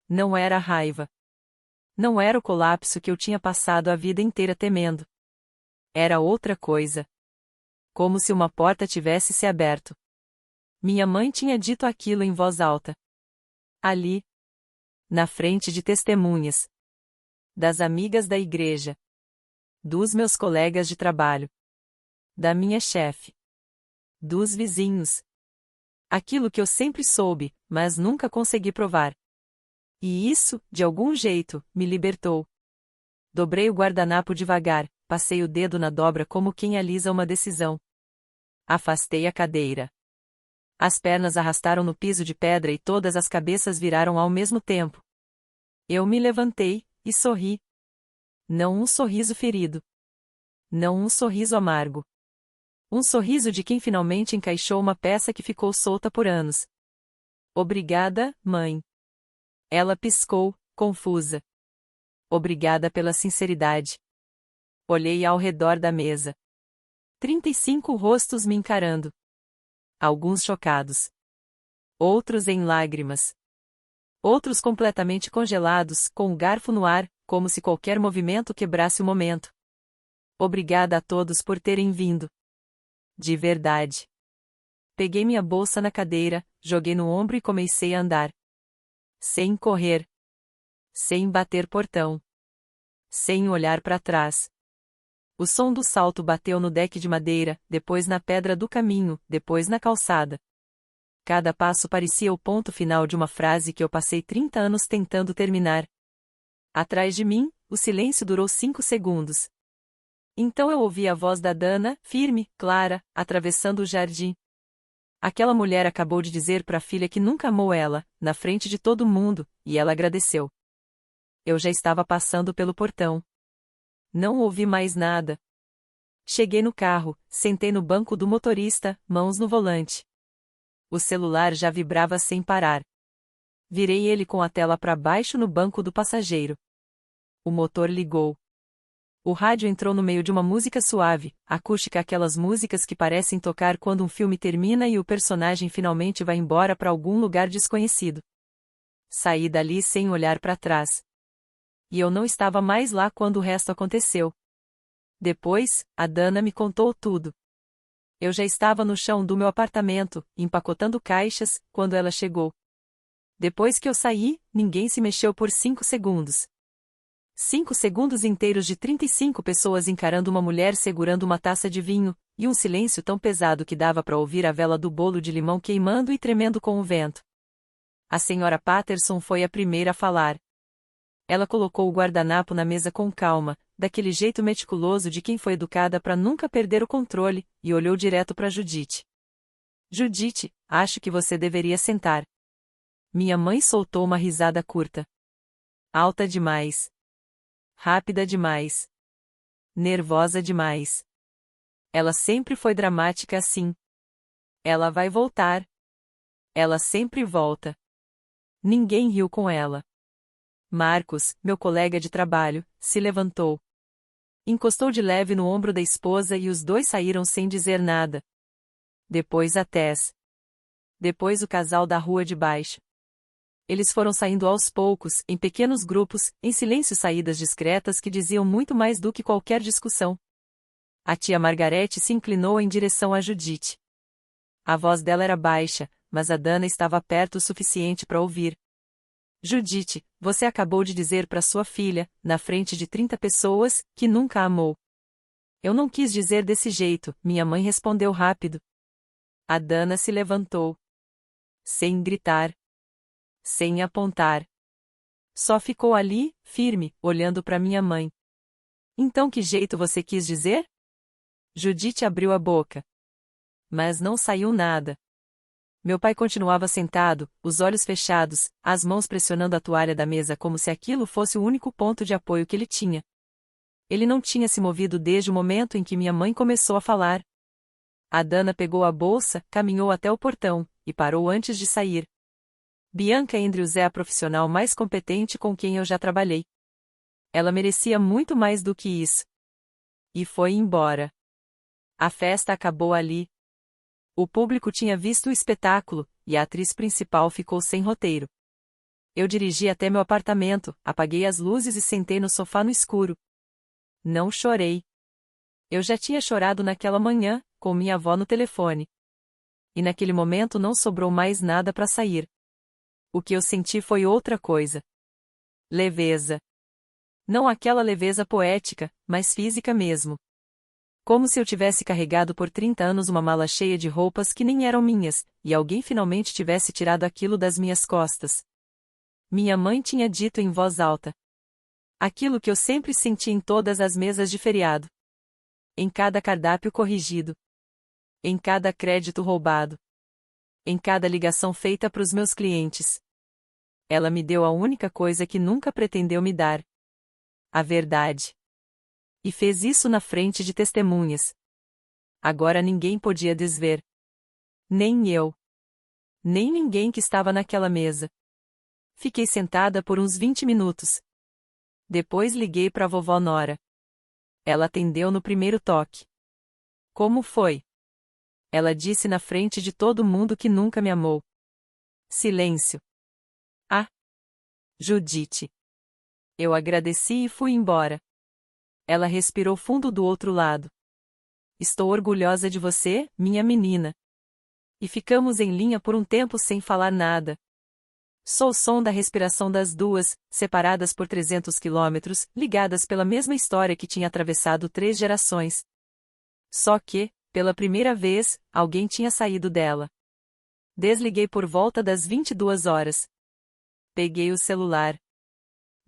S1: Não era raiva. Não era o colapso que eu tinha passado a vida inteira temendo. Era outra coisa. Como se uma porta tivesse se aberto. Minha mãe tinha dito aquilo em voz alta. Ali. Na frente de testemunhas. Das amigas da igreja. Dos meus colegas de trabalho. Da minha chefe. Dos vizinhos. Aquilo que eu sempre soube, mas nunca consegui provar. E isso, de algum jeito, me libertou. Dobrei o guardanapo devagar, passei o dedo na dobra como quem alisa uma decisão. Afastei a cadeira. As pernas arrastaram no piso de pedra e todas as cabeças viraram ao mesmo tempo. Eu me levantei, e sorri. Não um sorriso ferido. Não um sorriso amargo. Um sorriso de quem finalmente encaixou uma peça que ficou solta por anos. Obrigada, mãe. Ela piscou, confusa. Obrigada pela sinceridade. Olhei ao redor da mesa. 35 rostos me encarando. Alguns chocados. Outros em lágrimas. Outros completamente congelados, com o garfo no ar, como se qualquer movimento quebrasse o momento. Obrigada a todos por terem vindo. De verdade. Peguei minha bolsa na cadeira, joguei no ombro e comecei a andar. Sem correr. Sem bater portão. Sem olhar para trás. O som do salto bateu no deck de madeira, depois na pedra do caminho, depois na calçada. Cada passo parecia o ponto final de uma frase que eu passei 30 anos tentando terminar. Atrás de mim, o silêncio durou 5 segundos. Então eu ouvi a voz da Dana, firme, clara, atravessando o jardim. Aquela mulher acabou de dizer para a filha que nunca amou ela, na frente de todo mundo, e ela agradeceu. Eu já estava passando pelo portão. Não ouvi mais nada. Cheguei no carro, sentei no banco do motorista, mãos no volante. O celular já vibrava sem parar. Virei ele com a tela para baixo no banco do passageiro. O motor ligou. O rádio entrou no meio de uma música suave, acústica, aquelas músicas que parecem tocar quando um filme termina e o personagem finalmente vai embora para algum lugar desconhecido. Saí dali sem olhar para trás. E eu não estava mais lá quando o resto aconteceu. Depois, a Dana me contou tudo. Eu já estava no chão do meu apartamento, empacotando caixas, quando ela chegou. Depois que eu saí, ninguém se mexeu por 5 segundos. 5 segundos inteiros de 35 pessoas encarando uma mulher segurando uma taça de vinho, e um silêncio tão pesado que dava para ouvir a vela do bolo de limão queimando e tremendo com o vento. A senhora Patterson foi a primeira a falar. Ela colocou o guardanapo na mesa com calma, daquele jeito meticuloso de quem foi educada para nunca perder o controle, e olhou direto para Judith. Judith, acho que você deveria sentar. Minha mãe soltou uma risada curta. Alta demais. Rápida demais. Nervosa demais. Ela sempre foi dramática assim. Ela vai voltar. Ela sempre volta. Ninguém riu com ela. Marcos, meu colega de trabalho, se levantou. Encostou de leve no ombro da esposa e os dois saíram sem dizer nada. Depois a Tess. Depois o casal da rua de baixo. Eles foram saindo aos poucos, em pequenos grupos, em silêncio, saídas discretas que diziam muito mais do que qualquer discussão. A tia Margarete se inclinou em direção a Judith. A voz dela era baixa, mas a Dana estava perto o suficiente para ouvir. Judith, você acabou de dizer para sua filha, na frente de 30 pessoas, que nunca a amou. Eu não quis dizer desse jeito, minha mãe respondeu rápido. A Dana se levantou. Sem gritar. Sem apontar. Só ficou ali, firme, olhando para minha mãe. Então que jeito você quis dizer? Judith abriu a boca. Mas não saiu nada. Meu pai continuava sentado, os olhos fechados, as mãos pressionando a toalha da mesa como se aquilo fosse o único ponto de apoio que ele tinha. Ele não tinha se movido desde o momento em que minha mãe começou a falar. A Dana pegou a bolsa, caminhou até o portão, e parou antes de sair. Bianca Andrews é a profissional mais competente com quem eu já trabalhei. Ela merecia muito mais do que isso. E foi embora. A festa acabou ali. O público tinha visto o espetáculo, e a atriz principal ficou sem roteiro. Eu dirigi até meu apartamento, apaguei as luzes e sentei no sofá no escuro. Não chorei. Eu já tinha chorado naquela manhã, com minha avó no telefone. E naquele momento não sobrou mais nada para sair. O que eu senti foi outra coisa. Leveza. Não aquela leveza poética, mas física mesmo. Como se eu tivesse carregado por 30 anos uma mala cheia de roupas que nem eram minhas, e alguém finalmente tivesse tirado aquilo das minhas costas. Minha mãe tinha dito em voz alta. Aquilo que eu sempre senti em todas as mesas de feriado. Em cada cardápio corrigido. Em cada crédito roubado. Em cada ligação feita para os meus clientes. Ela me deu a única coisa que nunca pretendeu me dar. A verdade. E fez isso na frente de testemunhas. Agora ninguém podia desver. Nem eu. Nem ninguém que estava naquela mesa. Fiquei sentada por uns 20 minutos. Depois liguei para a vovó Nora. Ela atendeu no primeiro toque. Como foi? Ela disse na frente de todo mundo que nunca me amou. Silêncio. Ah! Judith. Eu agradeci e fui embora. Ela respirou fundo do outro lado. Estou orgulhosa de você, minha menina. E ficamos em linha por um tempo sem falar nada. Sou o som da respiração das duas, separadas por 300 quilômetros, ligadas pela mesma história que tinha atravessado 3 gerações. Só que, pela primeira vez, alguém tinha saído dela. Desliguei por volta das 22 horas. Peguei o celular.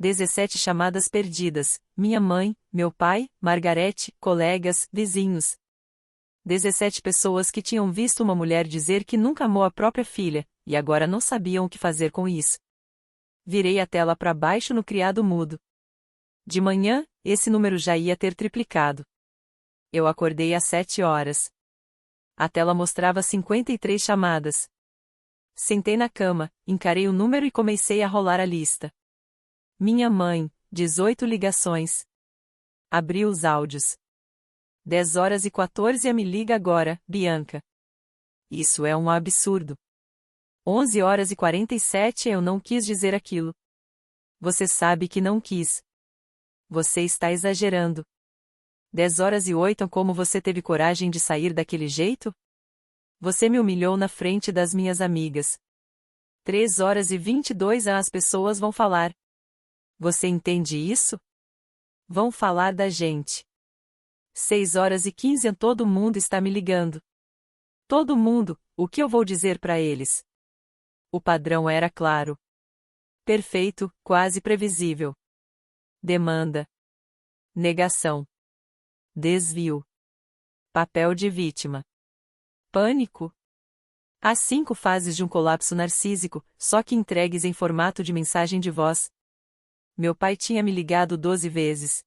S1: 17 chamadas perdidas, minha mãe, meu pai, Margarete, colegas, vizinhos. 17 pessoas que tinham visto uma mulher dizer que nunca amou a própria filha, e agora não sabiam o que fazer com isso. Virei a tela para baixo no criado mudo. De manhã, esse número já ia ter triplicado. Eu acordei às 7 horas. A tela mostrava 53 chamadas. Sentei na cama, encarei o número e comecei a rolar a lista. Minha mãe, 18 ligações. Abri os áudios. 10 horas e 14 me liga agora, Bianca. Isso é um absurdo. 11 horas e 47 eu não quis dizer aquilo. Você sabe que não quis. Você está exagerando. 10 horas e 8 como você teve coragem de sair daquele jeito? Você me humilhou na frente das minhas amigas. 3 horas e 22 as pessoas vão falar. Você entende isso? Vão falar da gente. 6 horas e 15 todo mundo está me ligando. Todo mundo, o que eu vou dizer para eles? O padrão era claro. Perfeito, quase previsível. Demanda. Negação. Desvio. Papel de vítima. Pânico. As 5 fases de um colapso narcísico, só que entregues em formato de mensagem de voz. Meu pai tinha me ligado 12 vezes.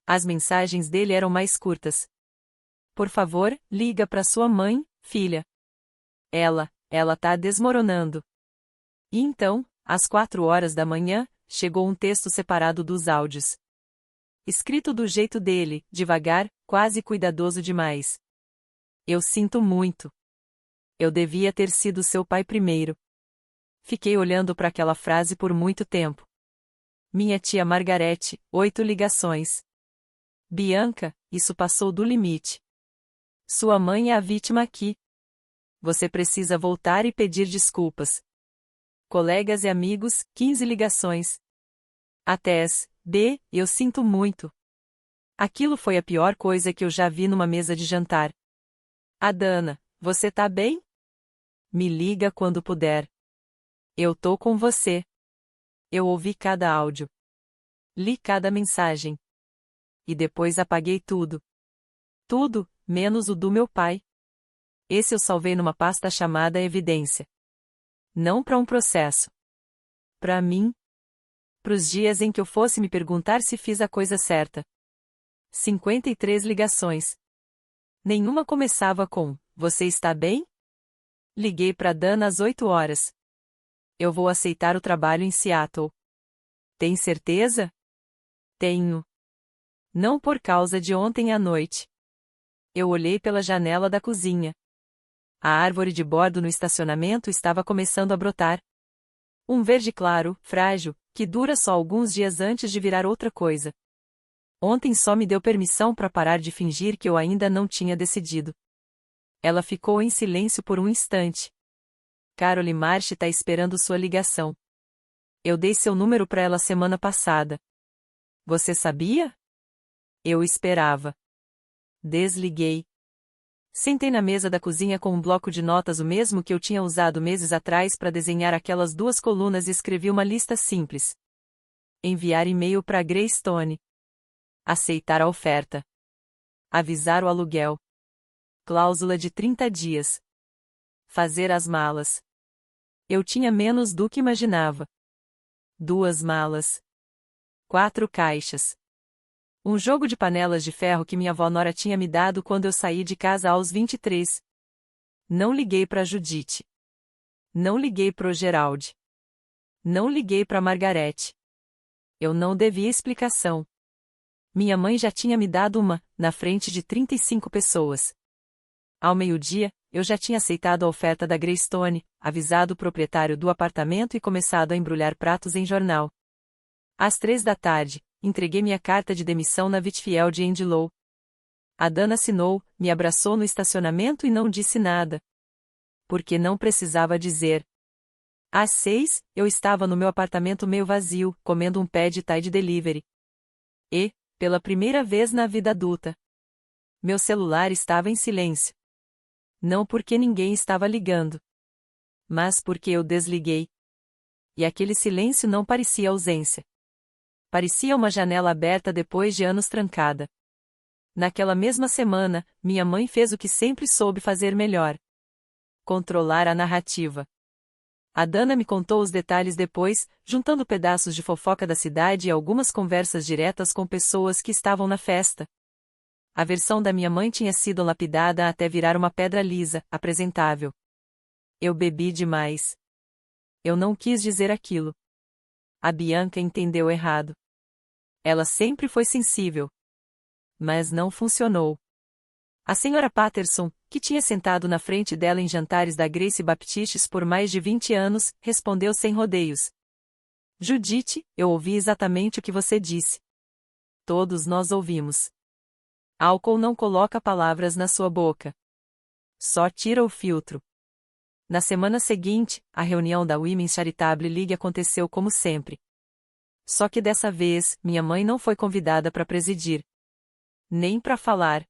S1: As mensagens dele eram mais curtas. Por favor, liga para sua mãe, filha. Ela tá desmoronando. E então, às 4 horas da manhã, chegou um texto separado dos áudios. Escrito do jeito dele, devagar, quase cuidadoso demais. Eu sinto muito. Eu devia ter sido seu pai primeiro. Fiquei olhando para aquela frase por muito tempo. Minha tia Margarete, 8 ligações. Bianca, isso passou do limite. Sua mãe é a vítima aqui. Você precisa voltar e pedir desculpas. Colegas e amigos, 15 ligações. A Tess, B, eu sinto muito. Aquilo foi a pior coisa que eu já vi numa mesa de jantar. A Dana, você tá bem? Me liga quando puder. Eu tô com você. Eu ouvi cada áudio. Li cada mensagem. E depois apaguei tudo. Tudo, menos o do meu pai. Esse eu salvei numa pasta chamada Evidência. Não para um processo. Para mim. Pros dias em que eu fosse me perguntar se fiz a coisa certa. 53 ligações. Nenhuma começava com, você está bem? Liguei para Dana às 8 horas. Eu vou aceitar o trabalho em Seattle. Tem certeza? Tenho. Não por causa de ontem à noite. Eu olhei pela janela da cozinha. A árvore de bordo no estacionamento estava começando a brotar. Um verde claro, frágil, que dura só alguns dias antes de virar outra coisa. Ontem só me deu permissão para parar de fingir que eu ainda não tinha decidido. Ela ficou em silêncio por um instante. Carole March tá esperando sua ligação. Eu dei seu número para ela semana passada. Você sabia? Eu esperava. Desliguei. Sentei na mesa da cozinha com um bloco de notas, o mesmo que eu tinha usado meses atrás para desenhar aquelas 2 colunas, e escrevi uma lista simples. Enviar e-mail para Greystone. Aceitar a oferta. Avisar o aluguel. Cláusula de 30 dias. Fazer as malas. Eu tinha menos do que imaginava. 2 malas. 4 caixas. Um jogo de panelas de ferro que minha avó Nora tinha me dado quando eu saí de casa aos 23. Não liguei para Judite. Não liguei pro Geraldi. Não liguei para Margarete. Eu não devia explicação. Minha mãe já tinha me dado uma, na frente de 35 pessoas. Ao meio-dia, eu já tinha aceitado a oferta da Greystone, avisado o proprietário do apartamento e começado a embrulhar pratos em jornal. Às 3 da tarde, entreguei minha carta de demissão na Whitfield em Endilow. A Dana assinou, me abraçou no estacionamento e não disse nada. Porque não precisava dizer. Às 6, eu estava no meu apartamento meio vazio, comendo um pad Thai de delivery. E, pela primeira vez na vida adulta, meu celular estava em silêncio. Não porque ninguém estava ligando, mas porque eu desliguei. E aquele silêncio não parecia ausência. Parecia uma janela aberta depois de anos trancada. Naquela mesma semana, minha mãe fez o que sempre soube fazer melhor: controlar a narrativa. A Dana me contou os detalhes depois, juntando pedaços de fofoca da cidade e algumas conversas diretas com pessoas que estavam na festa. A versão da minha mãe tinha sido lapidada até virar uma pedra lisa, apresentável. Eu bebi demais. Eu não quis dizer aquilo. A Bianca entendeu errado. Ela sempre foi sensível. Mas não funcionou. A senhora Patterson, que tinha sentado na frente dela em jantares da Grace Baptistes por mais de 20 anos, respondeu sem rodeios. Judith, eu ouvi exatamente o que você disse. Todos nós ouvimos. Álcool não coloca palavras na sua boca. Só tira o filtro. Na semana seguinte, a reunião da Women's Charitable League aconteceu como sempre. Só que dessa vez, minha mãe não foi convidada para presidir. Nem para falar.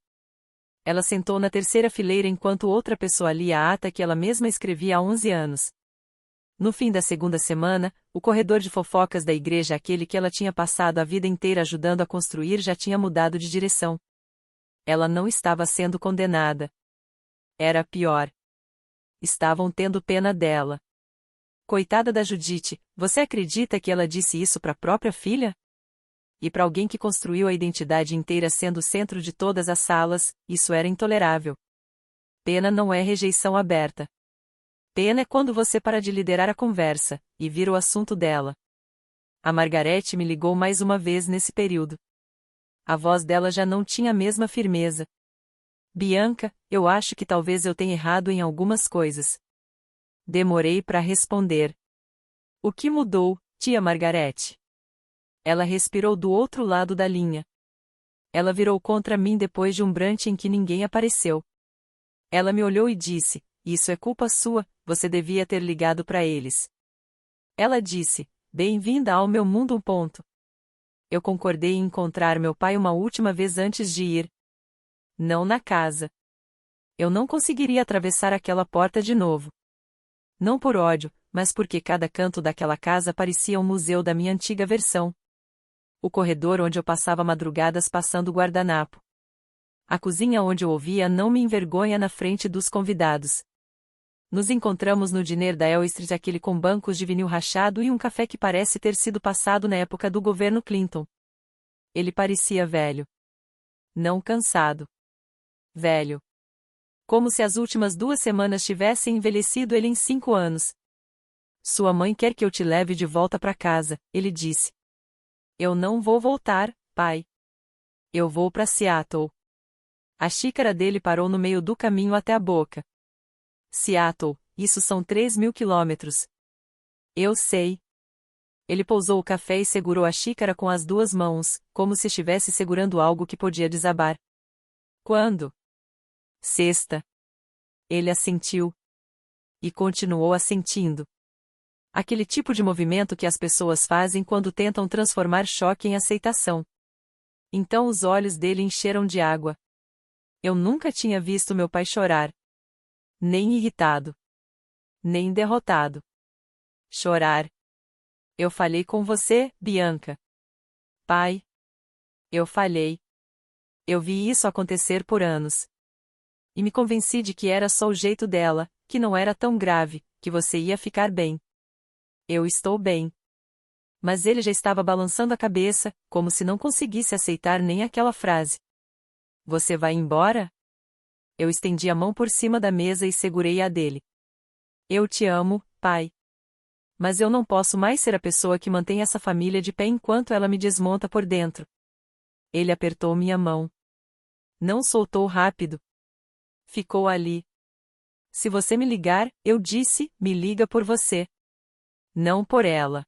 S1: Ela sentou na terceira fileira enquanto outra pessoa lia a ata que ela mesma escrevia há 11 anos. No fim da segunda semana, o corredor de fofocas da igreja, aquele que ela tinha passado a vida inteira ajudando a construir, já tinha mudado de direção. Ela não estava sendo condenada. Era pior. Estavam tendo pena dela. Coitada da Judith, você acredita que ela disse isso para a própria filha? E para alguém que construiu a identidade inteira sendo o centro de todas as salas, isso era intolerável. Pena não é rejeição aberta. Pena é quando você para de liderar a conversa, e vira o assunto dela. A Margarete me ligou mais uma vez nesse período. A voz dela já não tinha a mesma firmeza. Bianca, eu acho que talvez eu tenha errado em algumas coisas. Demorei para responder. O que mudou, tia Margarete? Ela respirou do outro lado da linha. Ela virou contra mim depois de um brunch em que ninguém apareceu. Ela me olhou e disse, isso é culpa sua, você devia ter ligado para eles. Ela disse, bem-vinda ao meu mundo. Eu concordei em encontrar meu pai uma última vez antes de ir. Não na casa. Eu não conseguiria atravessar aquela porta de novo. Não por ódio, mas porque cada canto daquela casa parecia um museu da minha antiga versão. O corredor onde eu passava madrugadas passando guardanapo. A cozinha onde eu ouvia Não Me Envergonha na frente dos convidados. Nos encontramos no diner da El Street, aquele com bancos de vinil rachado e um café que parece ter sido passado na época do governo Clinton. Ele parecia velho. Não cansado. Velho. Como se as últimas 2 semanas tivessem envelhecido ele em 5 anos. Sua mãe quer que eu te leve de volta para casa, ele disse. Eu não vou voltar, pai. Eu vou para Seattle. A xícara dele parou no meio do caminho até a boca. Seattle, isso são 3.000 quilômetros. Eu sei. Ele pousou o café e segurou a xícara com as 2 mãos, como se estivesse segurando algo que podia desabar. Quando? Sexta. Ele assentiu. E continuou assentindo. Aquele tipo de movimento que as pessoas fazem quando tentam transformar choque em aceitação. Então os olhos dele encheram de água. Eu nunca tinha visto meu pai chorar. Nem irritado. Nem derrotado. Chorar. Eu falhei com você, Bianca. Pai. Eu falhei. Eu vi isso acontecer por anos. E me convenci de que era só o jeito dela, que não era tão grave, que você ia ficar bem. Eu estou bem. Mas ele já estava balançando a cabeça, como se não conseguisse aceitar nem aquela frase. Você vai embora? Eu estendi a mão por cima da mesa e segurei a dele. Eu te amo, pai. Mas eu não posso mais ser a pessoa que mantém essa família de pé enquanto ela me desmonta por dentro. Ele apertou minha mão. Não soltou rápido. Ficou ali. Se você me ligar, eu disse, me liga por você. Não por ela.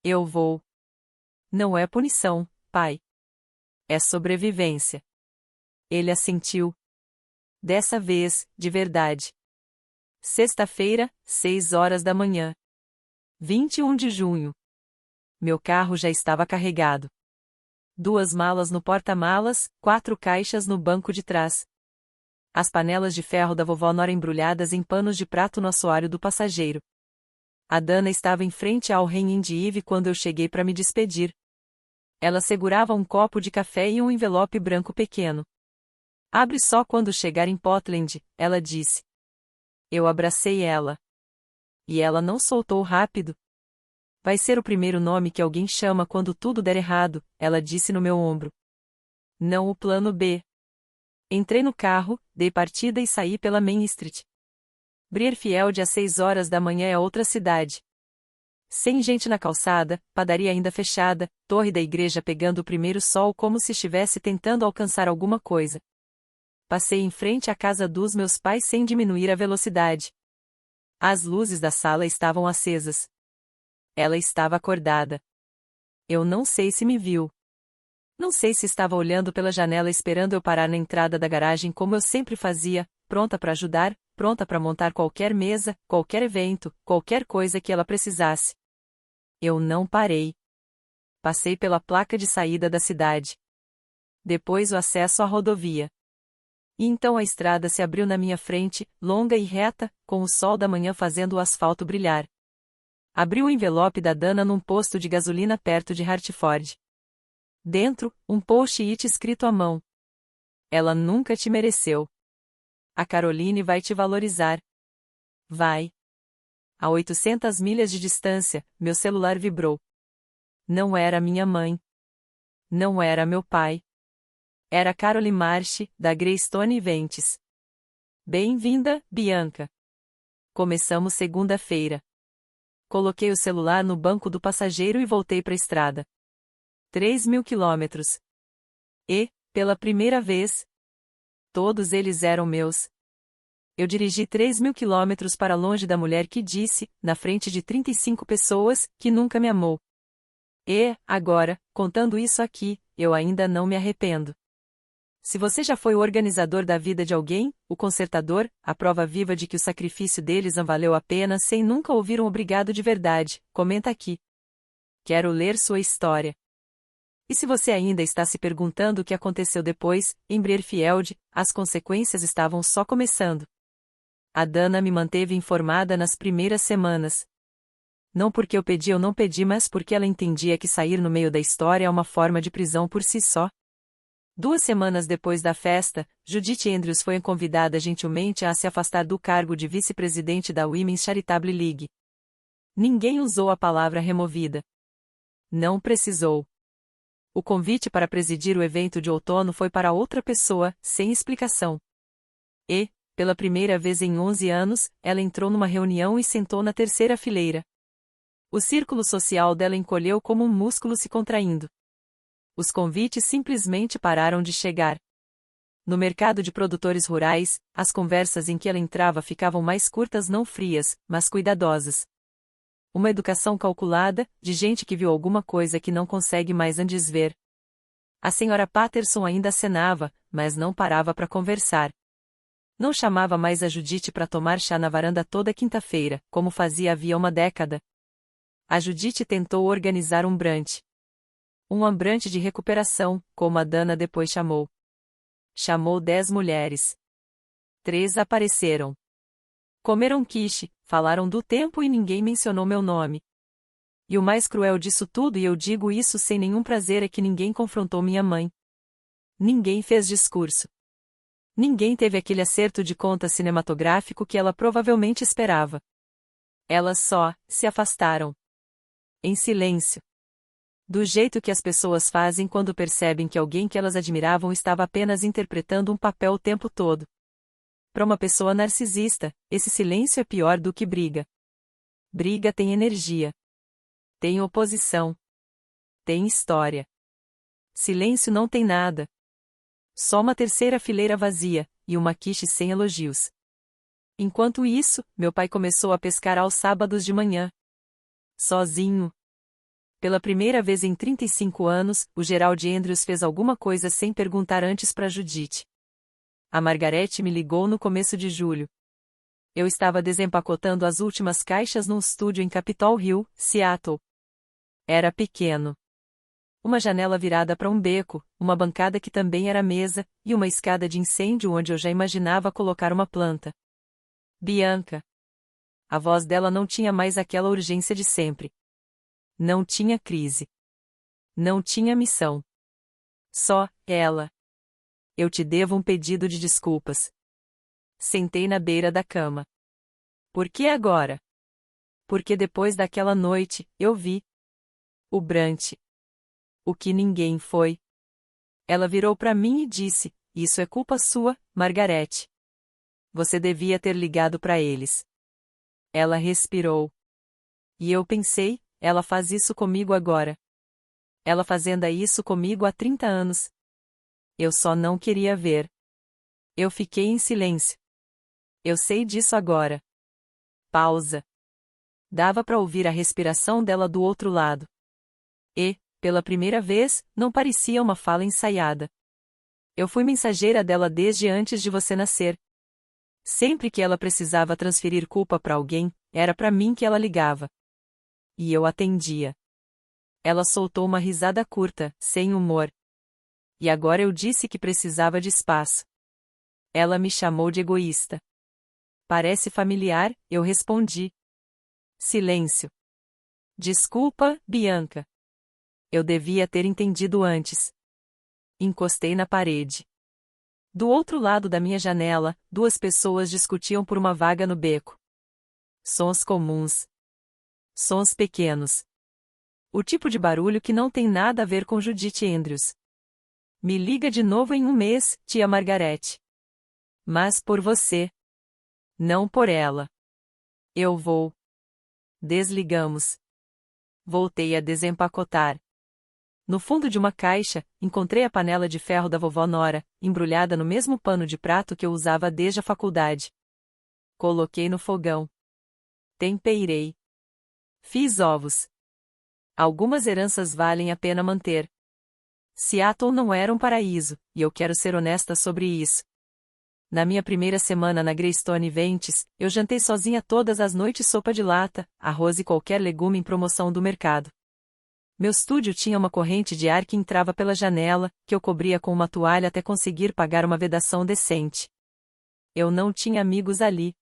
S1: Eu vou. Não é punição, pai. É sobrevivência. Ele assentiu. Dessa vez, de verdade. Sexta-feira, 6 horas da manhã. 21 de junho. Meu carro já estava carregado. 2 malas no porta-malas, 4 caixas no banco de trás. As panelas de ferro da vovó Nora embrulhadas em panos de prato no assoalho do passageiro. A Dana estava em frente ao Renin de Yves quando eu cheguei para me despedir. Ela segurava um copo de café e um envelope branco pequeno. Abre só quando chegar em Portland, ela disse. Eu abracei ela. E ela não soltou rápido. Vai ser o primeiro nome que alguém chama quando tudo der errado, ela disse no meu ombro. Não o plano B. Entrei no carro, dei partida e saí pela Main Street. Brierfield às 6 horas da manhã é outra cidade. Sem gente na calçada, padaria ainda fechada, torre da igreja pegando o primeiro sol como se estivesse tentando alcançar alguma coisa. Passei em frente à casa dos meus pais sem diminuir a velocidade. As luzes da sala estavam acesas. Ela estava acordada. Eu não sei se me viu. Não sei se estava olhando pela janela esperando eu parar na entrada da garagem como eu sempre fazia, pronta para ajudar, pronta para montar qualquer mesa, qualquer evento, qualquer coisa que ela precisasse. Eu não parei. Passei pela placa de saída da cidade. Depois o acesso à rodovia. E então a estrada se abriu na minha frente, longa e reta, com o sol da manhã fazendo o asfalto brilhar. Abri o envelope da Dana num posto de gasolina perto de Hartford. Dentro, um post-it escrito à mão. Ela nunca te mereceu. A Caroline vai te valorizar. Vai. A 800 milhas de distância, meu celular vibrou. Não era minha mãe. Não era meu pai. Era Caroline Marsh, da Greystone Events. Bem-vinda, Bianca. Começamos segunda-feira. Coloquei o celular no banco do passageiro e voltei para a estrada. 3.000 quilômetros. E, pela primeira vez, todos eles eram meus. Eu dirigi 3.000 quilômetros para longe da mulher que disse, na frente de 35 pessoas, que nunca me amou. E, agora, contando isso aqui, eu ainda não me arrependo. Se você já foi o organizador da vida de alguém, o consertador, a prova viva de que o sacrifício deles não valeu a pena sem nunca ouvir um obrigado de verdade, comenta aqui. Quero ler sua história. E se você ainda está se perguntando o que aconteceu depois, em Brierfield, as consequências estavam só começando. A Dana me manteve informada nas primeiras semanas. Não porque eu pedi ou não pedi, mas porque ela entendia que sair no meio da história é uma forma de prisão por si só. 2 semanas depois da festa, Judith Andrews foi convidada gentilmente a se afastar do cargo de vice-presidente da Women's Charitable League. Ninguém usou a palavra removida. Não precisou. O convite para presidir o evento de outono foi para outra pessoa, sem explicação. E, pela primeira vez em 11 anos, ela entrou numa reunião e sentou na terceira fileira. O círculo social dela encolheu como um músculo se contraindo. Os convites simplesmente pararam de chegar. No mercado de produtores rurais, as conversas em que ela entrava ficavam mais curtas, não frias, mas cuidadosas. Uma educação calculada, de gente que viu alguma coisa que não consegue mais antes ver. A senhora Patterson ainda acenava, mas não parava para conversar. Não chamava mais a Judith para tomar chá na varanda toda quinta-feira, como fazia havia uma década. A Judith tentou organizar um brunch. Um ambrante de recuperação, como a Dana depois chamou. Chamou 10 mulheres. 3 apareceram. Comeram quiche, falaram do tempo e ninguém mencionou meu nome. E o mais cruel disso tudo, e eu digo isso sem nenhum prazer, é que ninguém confrontou minha mãe. Ninguém fez discurso. Ninguém teve aquele acerto de conta cinematográfico que ela provavelmente esperava. Elas só se afastaram. Em silêncio. Do jeito que as pessoas fazem quando percebem que alguém que elas admiravam estava apenas interpretando um papel o tempo todo. Para uma pessoa narcisista, esse silêncio é pior do que briga. Briga tem energia. Tem oposição. Tem história. Silêncio não tem nada. Só uma terceira fileira vazia, e uma quiche sem elogios. Enquanto isso, meu pai começou a pescar aos sábados de manhã. Sozinho. Pela primeira vez em 35 anos, o Gerald Andrews fez alguma coisa sem perguntar antes para Judith. A Margarete me ligou no começo de julho. Eu estava desempacotando as últimas caixas num estúdio em Capitol Hill, Seattle. Era pequeno. Uma janela virada para um beco, uma bancada que também era mesa, e uma escada de incêndio onde eu já imaginava colocar uma planta. Bianca. A voz dela não tinha mais aquela urgência de sempre. Não tinha crise. Não tinha missão. Só, ela. Eu te devo um pedido de desculpas. Sentei na beira da cama. Por que agora? Porque depois daquela noite, eu vi o Brant. O que ninguém foi. Ela virou para mim e disse: isso é culpa sua, Margarete. Você devia ter ligado para eles. Ela respirou. E eu pensei, ela faz isso comigo agora. Ela fazendo isso comigo há 30 anos. Eu só não queria ver. Eu fiquei em silêncio. Eu sei disso agora. Pausa. Dava para ouvir a respiração dela do outro lado. E, pela primeira vez, não parecia uma fala ensaiada. Eu fui mensageira dela desde antes de você nascer. Sempre que ela precisava transferir culpa para alguém, era para mim que ela ligava. E eu atendia. Ela soltou uma risada curta, sem humor. E agora eu disse que precisava de espaço. Ela me chamou de egoísta. Parece familiar, eu respondi. Silêncio. Desculpa, Bianca. Eu devia ter entendido antes. Encostei na parede. Do outro lado da minha janela, duas pessoas discutiam por uma vaga no beco. Sons comuns. Sons pequenos. O tipo de barulho que não tem nada a ver com Judith Andrews. Me liga de novo em um mês, tia Margarete. Mas por você. Não por ela. Eu vou. Desligamos. Voltei a desempacotar. No fundo de uma caixa, encontrei a panela de ferro da vovó Nora, embrulhada no mesmo pano de prato que eu usava desde a faculdade. Coloquei no fogão. Temperei. Fiz ovos. Algumas heranças valem a pena manter. Seattle não era um paraíso, e eu quero ser honesta sobre isso. Na minha primeira semana na Greystone Ventes, eu jantei sozinha todas as noites sopa de lata, arroz e qualquer legume em promoção do mercado. Meu estúdio tinha uma corrente de ar que entrava pela janela, que eu cobria com uma toalha até conseguir pagar uma vedação decente. Eu não tinha amigos ali.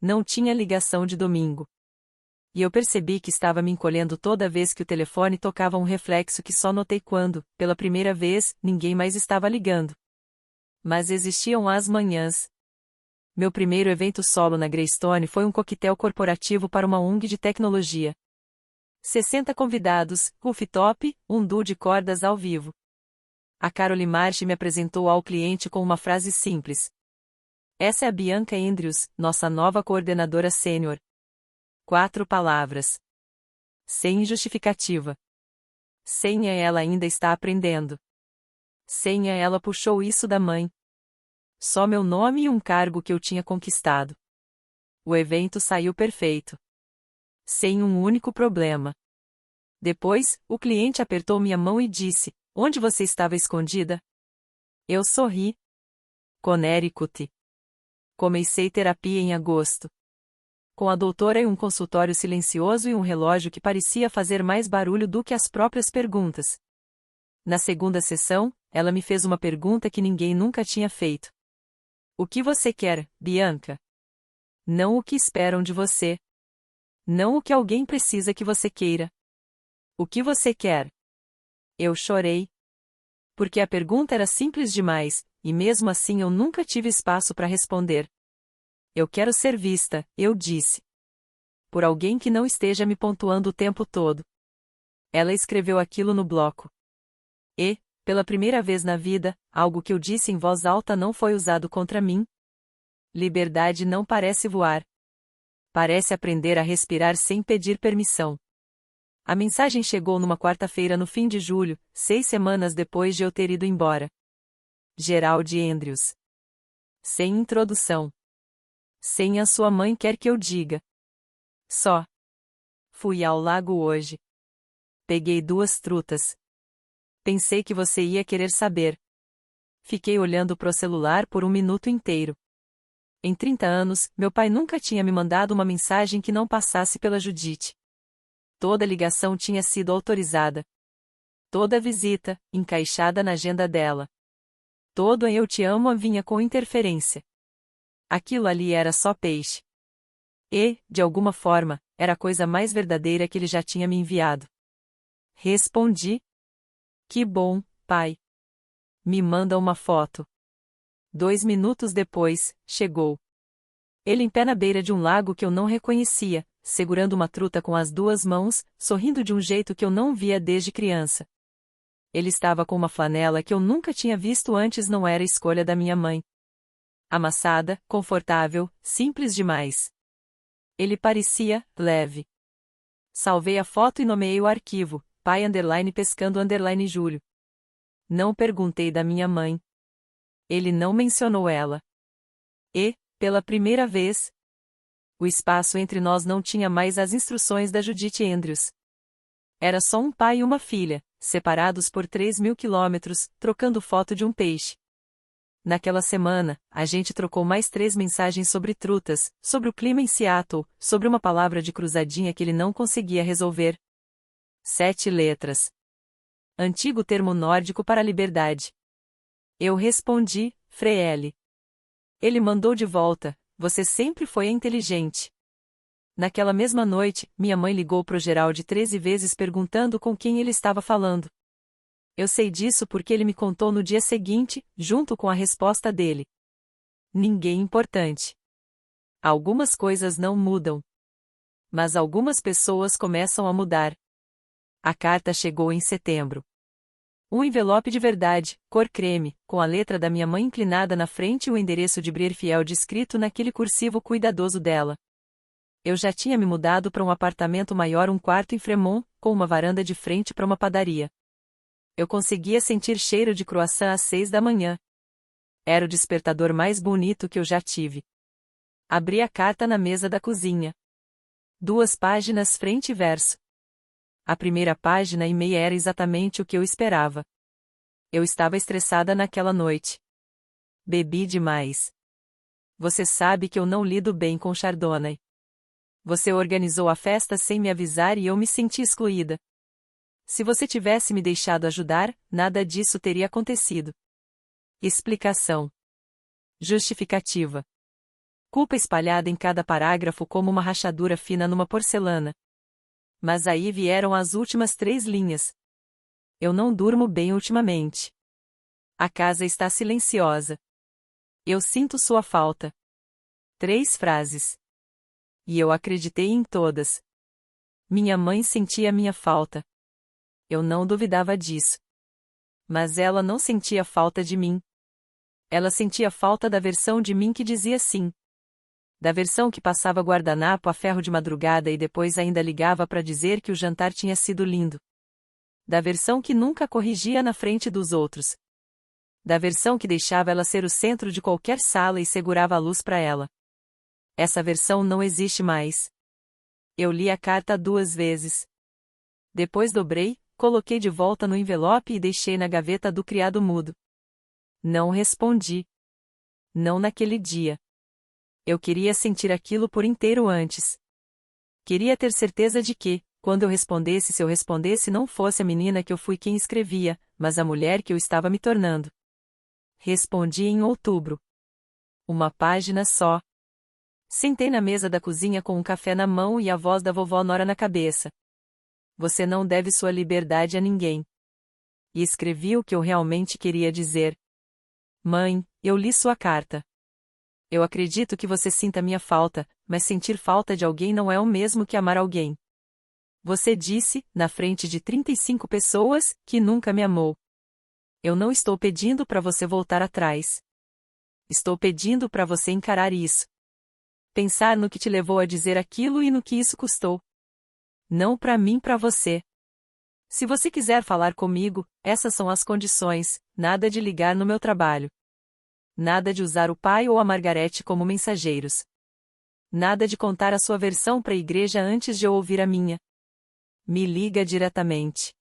S1: Não tinha ligação de domingo. E eu percebi que estava me encolhendo toda vez que o telefone tocava, um reflexo que só notei quando, pela primeira vez, ninguém mais estava ligando. Mas existiam as manhãs. Meu primeiro evento solo na Greystone foi um coquetel corporativo para uma ONG de tecnologia. 60 convidados, rooftop, um duo de cordas ao vivo. A Caroline Marsh me apresentou ao cliente com uma frase simples. Essa é a Bianca Andrews, nossa nova coordenadora sênior. 4 palavras. Sem justificativa. Sem ela ainda está aprendendo. Sem ela puxou isso da mãe. Só meu nome e um cargo que eu tinha conquistado. O evento saiu perfeito. Sem um único problema. Depois, o cliente apertou minha mão e disse: onde você estava escondida? Eu sorri. Connecticut. Comecei terapia em agosto. Com a doutora em um consultório silencioso e um relógio que parecia fazer mais barulho do que as próprias perguntas. Na segunda sessão, ela me fez uma pergunta que ninguém nunca tinha feito. O que você quer, Bianca? Não o que esperam de você. Não o que alguém precisa que você queira. O que você quer? Eu chorei. Porque a pergunta era simples demais, e mesmo assim eu nunca tive espaço para responder. Eu quero ser vista, eu disse. Por alguém que não esteja me pontuando o tempo todo. Ela escreveu aquilo no bloco. E, pela primeira vez na vida, algo que eu disse em voz alta não foi usado contra mim. Liberdade não parece voar. Parece aprender a respirar sem pedir permissão. A mensagem chegou numa quarta-feira no fim de julho, 6 semanas depois de eu ter ido embora. Gerald Andrews. Sem introdução. Sem a sua mãe quer que eu diga. Só. Fui ao lago hoje. Peguei 2 trutas. Pensei que você ia querer saber. Fiquei olhando pro celular por um minuto inteiro. Em 30 anos, meu pai nunca tinha me mandado uma mensagem que não passasse pela Judith. Toda ligação tinha sido autorizada. Toda visita, encaixada na agenda dela. Todo eu te amo vinha com interferência. Aquilo ali era só peixe. E, de alguma forma, era a coisa mais verdadeira que ele já tinha me enviado. Respondi. Que bom, pai. Me manda uma foto. 2 minutos depois, chegou. Ele em pé na beira de um lago que eu não reconhecia, segurando uma truta com as 2 mãos, sorrindo de um jeito que eu não via desde criança. Ele estava com uma flanela que eu nunca tinha visto antes, não era escolha da minha mãe. Amassada, confortável, simples demais. Ele parecia leve. Salvei a foto e nomeei o arquivo, pai_pescando_Júlio. Não perguntei da minha mãe. Ele não mencionou ela. E, pela primeira vez, o espaço entre nós não tinha mais as instruções da Judith Andrews. Era só um pai e uma filha, separados por 3.000 quilômetros, trocando foto de um peixe. Naquela semana, a gente trocou mais 3 mensagens sobre trutas, sobre o clima em Seattle, sobre uma palavra de cruzadinha que ele não conseguia resolver. 7 letras. Antigo termo nórdico para liberdade. Eu respondi, Freele. Ele mandou de volta, você sempre foi inteligente. Naquela mesma noite, minha mãe ligou pro Geraldo 13 vezes perguntando com quem ele estava falando. Eu sei disso porque ele me contou no dia seguinte, junto com a resposta dele. Ninguém importante. Algumas coisas não mudam. Mas algumas pessoas começam a mudar. A carta chegou em setembro. Um envelope de verdade, cor creme, com a letra da minha mãe inclinada na frente e o endereço de Brierfield escrito naquele cursivo cuidadoso dela. Eu já tinha me mudado para um apartamento maior, um quarto em Fremont, com uma varanda de frente para uma padaria. Eu conseguia sentir cheiro de croissant às 6 da manhã. Era o despertador mais bonito que eu já tive. Abri a carta na mesa da cozinha. 2 páginas frente e verso. A primeira página e meia era exatamente o que eu esperava. Eu estava estressada naquela noite. Bebi demais. Você sabe que eu não lido bem com Chardonnay. Você organizou a festa sem me avisar e eu me senti excluída. Se você tivesse me deixado ajudar, nada disso teria acontecido. Explicação. Justificativa. Culpa espalhada em cada parágrafo como uma rachadura fina numa porcelana. Mas aí vieram as últimas 3 linhas. Eu não durmo bem ultimamente. A casa está silenciosa. Eu sinto sua falta. 3 frases. E eu acreditei em todas. Minha mãe sentia minha falta. Eu não duvidava disso. Mas ela não sentia falta de mim. Ela sentia falta da versão de mim que dizia sim. Da versão que passava guardanapo a ferro de madrugada e depois ainda ligava para dizer que o jantar tinha sido lindo. Da versão que nunca corrigia na frente dos outros. Da versão que deixava ela ser o centro de qualquer sala e segurava a luz para ela. Essa versão não existe mais. Eu li a carta 2 vezes. Depois dobrei, coloquei de volta no envelope e deixei na gaveta do criado mudo. Não respondi. Não naquele dia. Eu queria sentir aquilo por inteiro antes. Queria ter certeza de que, quando eu respondesse, se eu respondesse, não fosse a menina que eu fui quem escrevia, mas a mulher que eu estava me tornando. Respondi em outubro. 1 página só. Sentei na mesa da cozinha com um café na mão e a voz da vovó Nora na cabeça. Você não deve sua liberdade a ninguém. E escrevi o que eu realmente queria dizer. Mãe, eu li sua carta. Eu acredito que você sinta minha falta, mas sentir falta de alguém não é o mesmo que amar alguém. Você disse, na frente de 35 pessoas, que nunca me amou. Eu não estou pedindo para você voltar atrás. Estou pedindo para você encarar isso. Pensar no que te levou a dizer aquilo e no que isso custou. Não para mim, para você. Se você quiser falar comigo, essas são as condições, nada de ligar no meu trabalho. Nada de usar o pai ou a Margarete como mensageiros. Nada de contar a sua versão para a igreja antes de eu ouvir a minha. Me liga diretamente.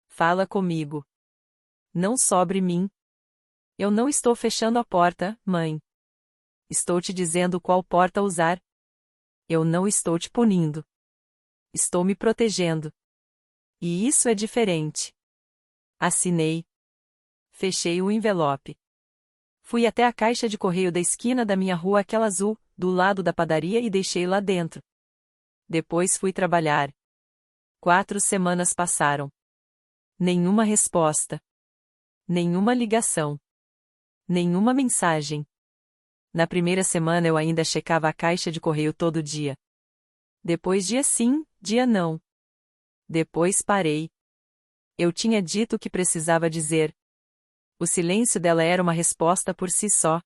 S1: Fala comigo. Não sobre mim. Eu não estou fechando a porta, mãe. Estou te dizendo qual porta usar. Eu não estou te punindo. Estou me protegendo. E isso é diferente. Assinei. Fechei o envelope. Fui até a caixa de correio da esquina da minha rua, aquela azul, do lado da padaria, e deixei lá dentro. Depois fui trabalhar. 4 semanas passaram. Nenhuma resposta. Nenhuma ligação. Nenhuma mensagem. Na primeira semana eu ainda checava a caixa de correio todo dia. Depois dia sim, dia não. Depois parei. Eu tinha dito o que precisava dizer. O silêncio dela era uma resposta por si só.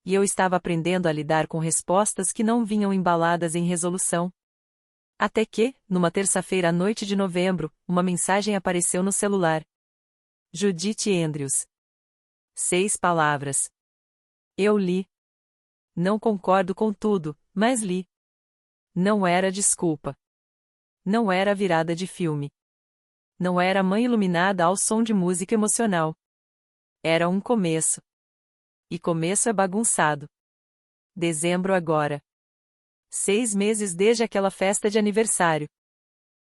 S1: E eu estava aprendendo a lidar com respostas que não vinham embaladas em resolução. Até que, numa terça-feira à noite de novembro, uma mensagem apareceu no celular. Judith Andrews. 6 palavras. Eu li. Não concordo com tudo, mas li. Não era desculpa. Não era virada de filme. Não era mãe iluminada ao som de música emocional. Era um começo. E começo é bagunçado. Dezembro agora. 6 meses desde aquela festa de aniversário.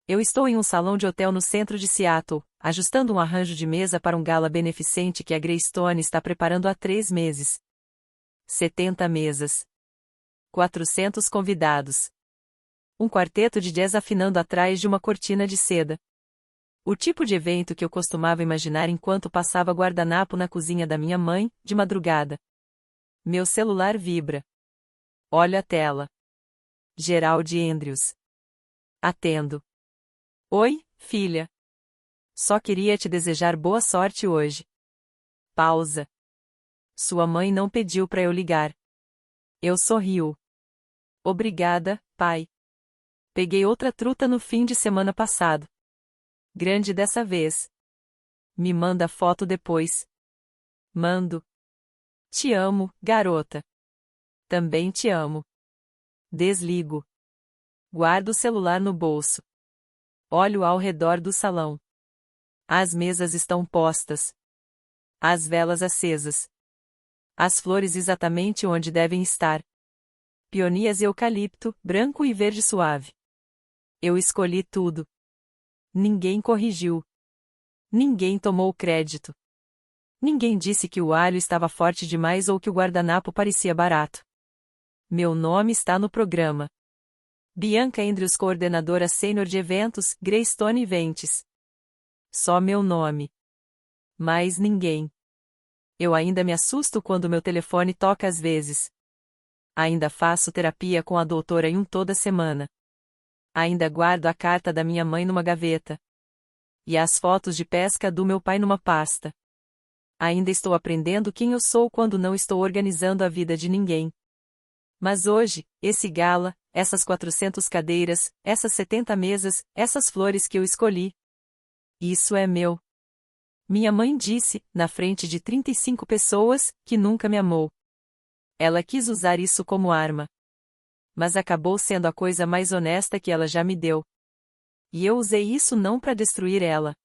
S1: Eu estou em um salão de hotel no centro de Seattle, ajustando um arranjo de mesa para um gala beneficente que a Greystone está preparando há 3 meses. 70 mesas. 400 convidados. Um quarteto de jazz afinando atrás de uma cortina de seda. O tipo de evento que eu costumava imaginar enquanto passava guardanapo na cozinha da minha mãe, de madrugada. Meu celular vibra. Olho a tela. Gerald Andrews. Atendo. Oi, filha. Só queria te desejar boa sorte hoje. Pausa. Sua mãe não pediu para eu ligar. Eu sorrio. Obrigada, pai. Peguei outra truta no fim de semana passado. Grande dessa vez. Me manda foto depois. Mando. Te amo, garota. Também te amo. Desligo. Guardo o celular no bolso. Olho ao redor do salão. As mesas estão postas. As velas acesas. As flores exatamente onde devem estar. Peonias e eucalipto, branco e verde suave. Eu escolhi tudo. Ninguém corrigiu. Ninguém tomou crédito. Ninguém disse que o alho estava forte demais ou que o guardanapo parecia barato. Meu nome está no programa. Bianca Andrews, coordenadora sênior de eventos, Greystone Events. Só meu nome. Mais ninguém. Eu ainda me assusto quando meu telefone toca às vezes. Ainda faço terapia com a doutora Yun toda semana. Ainda guardo a carta da minha mãe numa gaveta. E as fotos de pesca do meu pai numa pasta. Ainda estou aprendendo quem eu sou quando não estou organizando a vida de ninguém. Mas hoje, esse gala, essas 400 cadeiras, essas 70 mesas, essas flores que eu escolhi. Isso é meu. Minha mãe disse, na frente de 35 pessoas, que nunca me amou. Ela quis usar isso como arma. Mas acabou sendo a coisa mais honesta que ela já me deu. E eu usei isso não para destruir ela.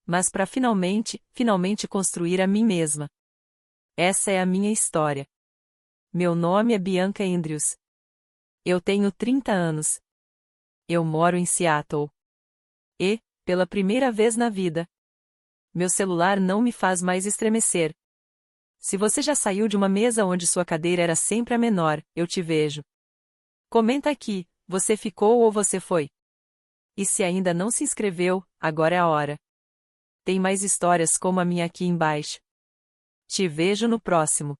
S1: Mas para finalmente construir a mim mesma. Essa é a minha história. Meu nome é Bianca Andrews. Eu tenho 30 anos. Eu moro em Seattle. E, pela primeira vez na vida, meu celular não me faz mais estremecer. Se você já saiu de uma mesa onde sua cadeira era sempre a menor, eu te vejo. Comenta aqui, você ficou ou você foi? E se ainda não se inscreveu, agora é a hora. Tem mais histórias como a minha aqui embaixo. Te vejo no próximo.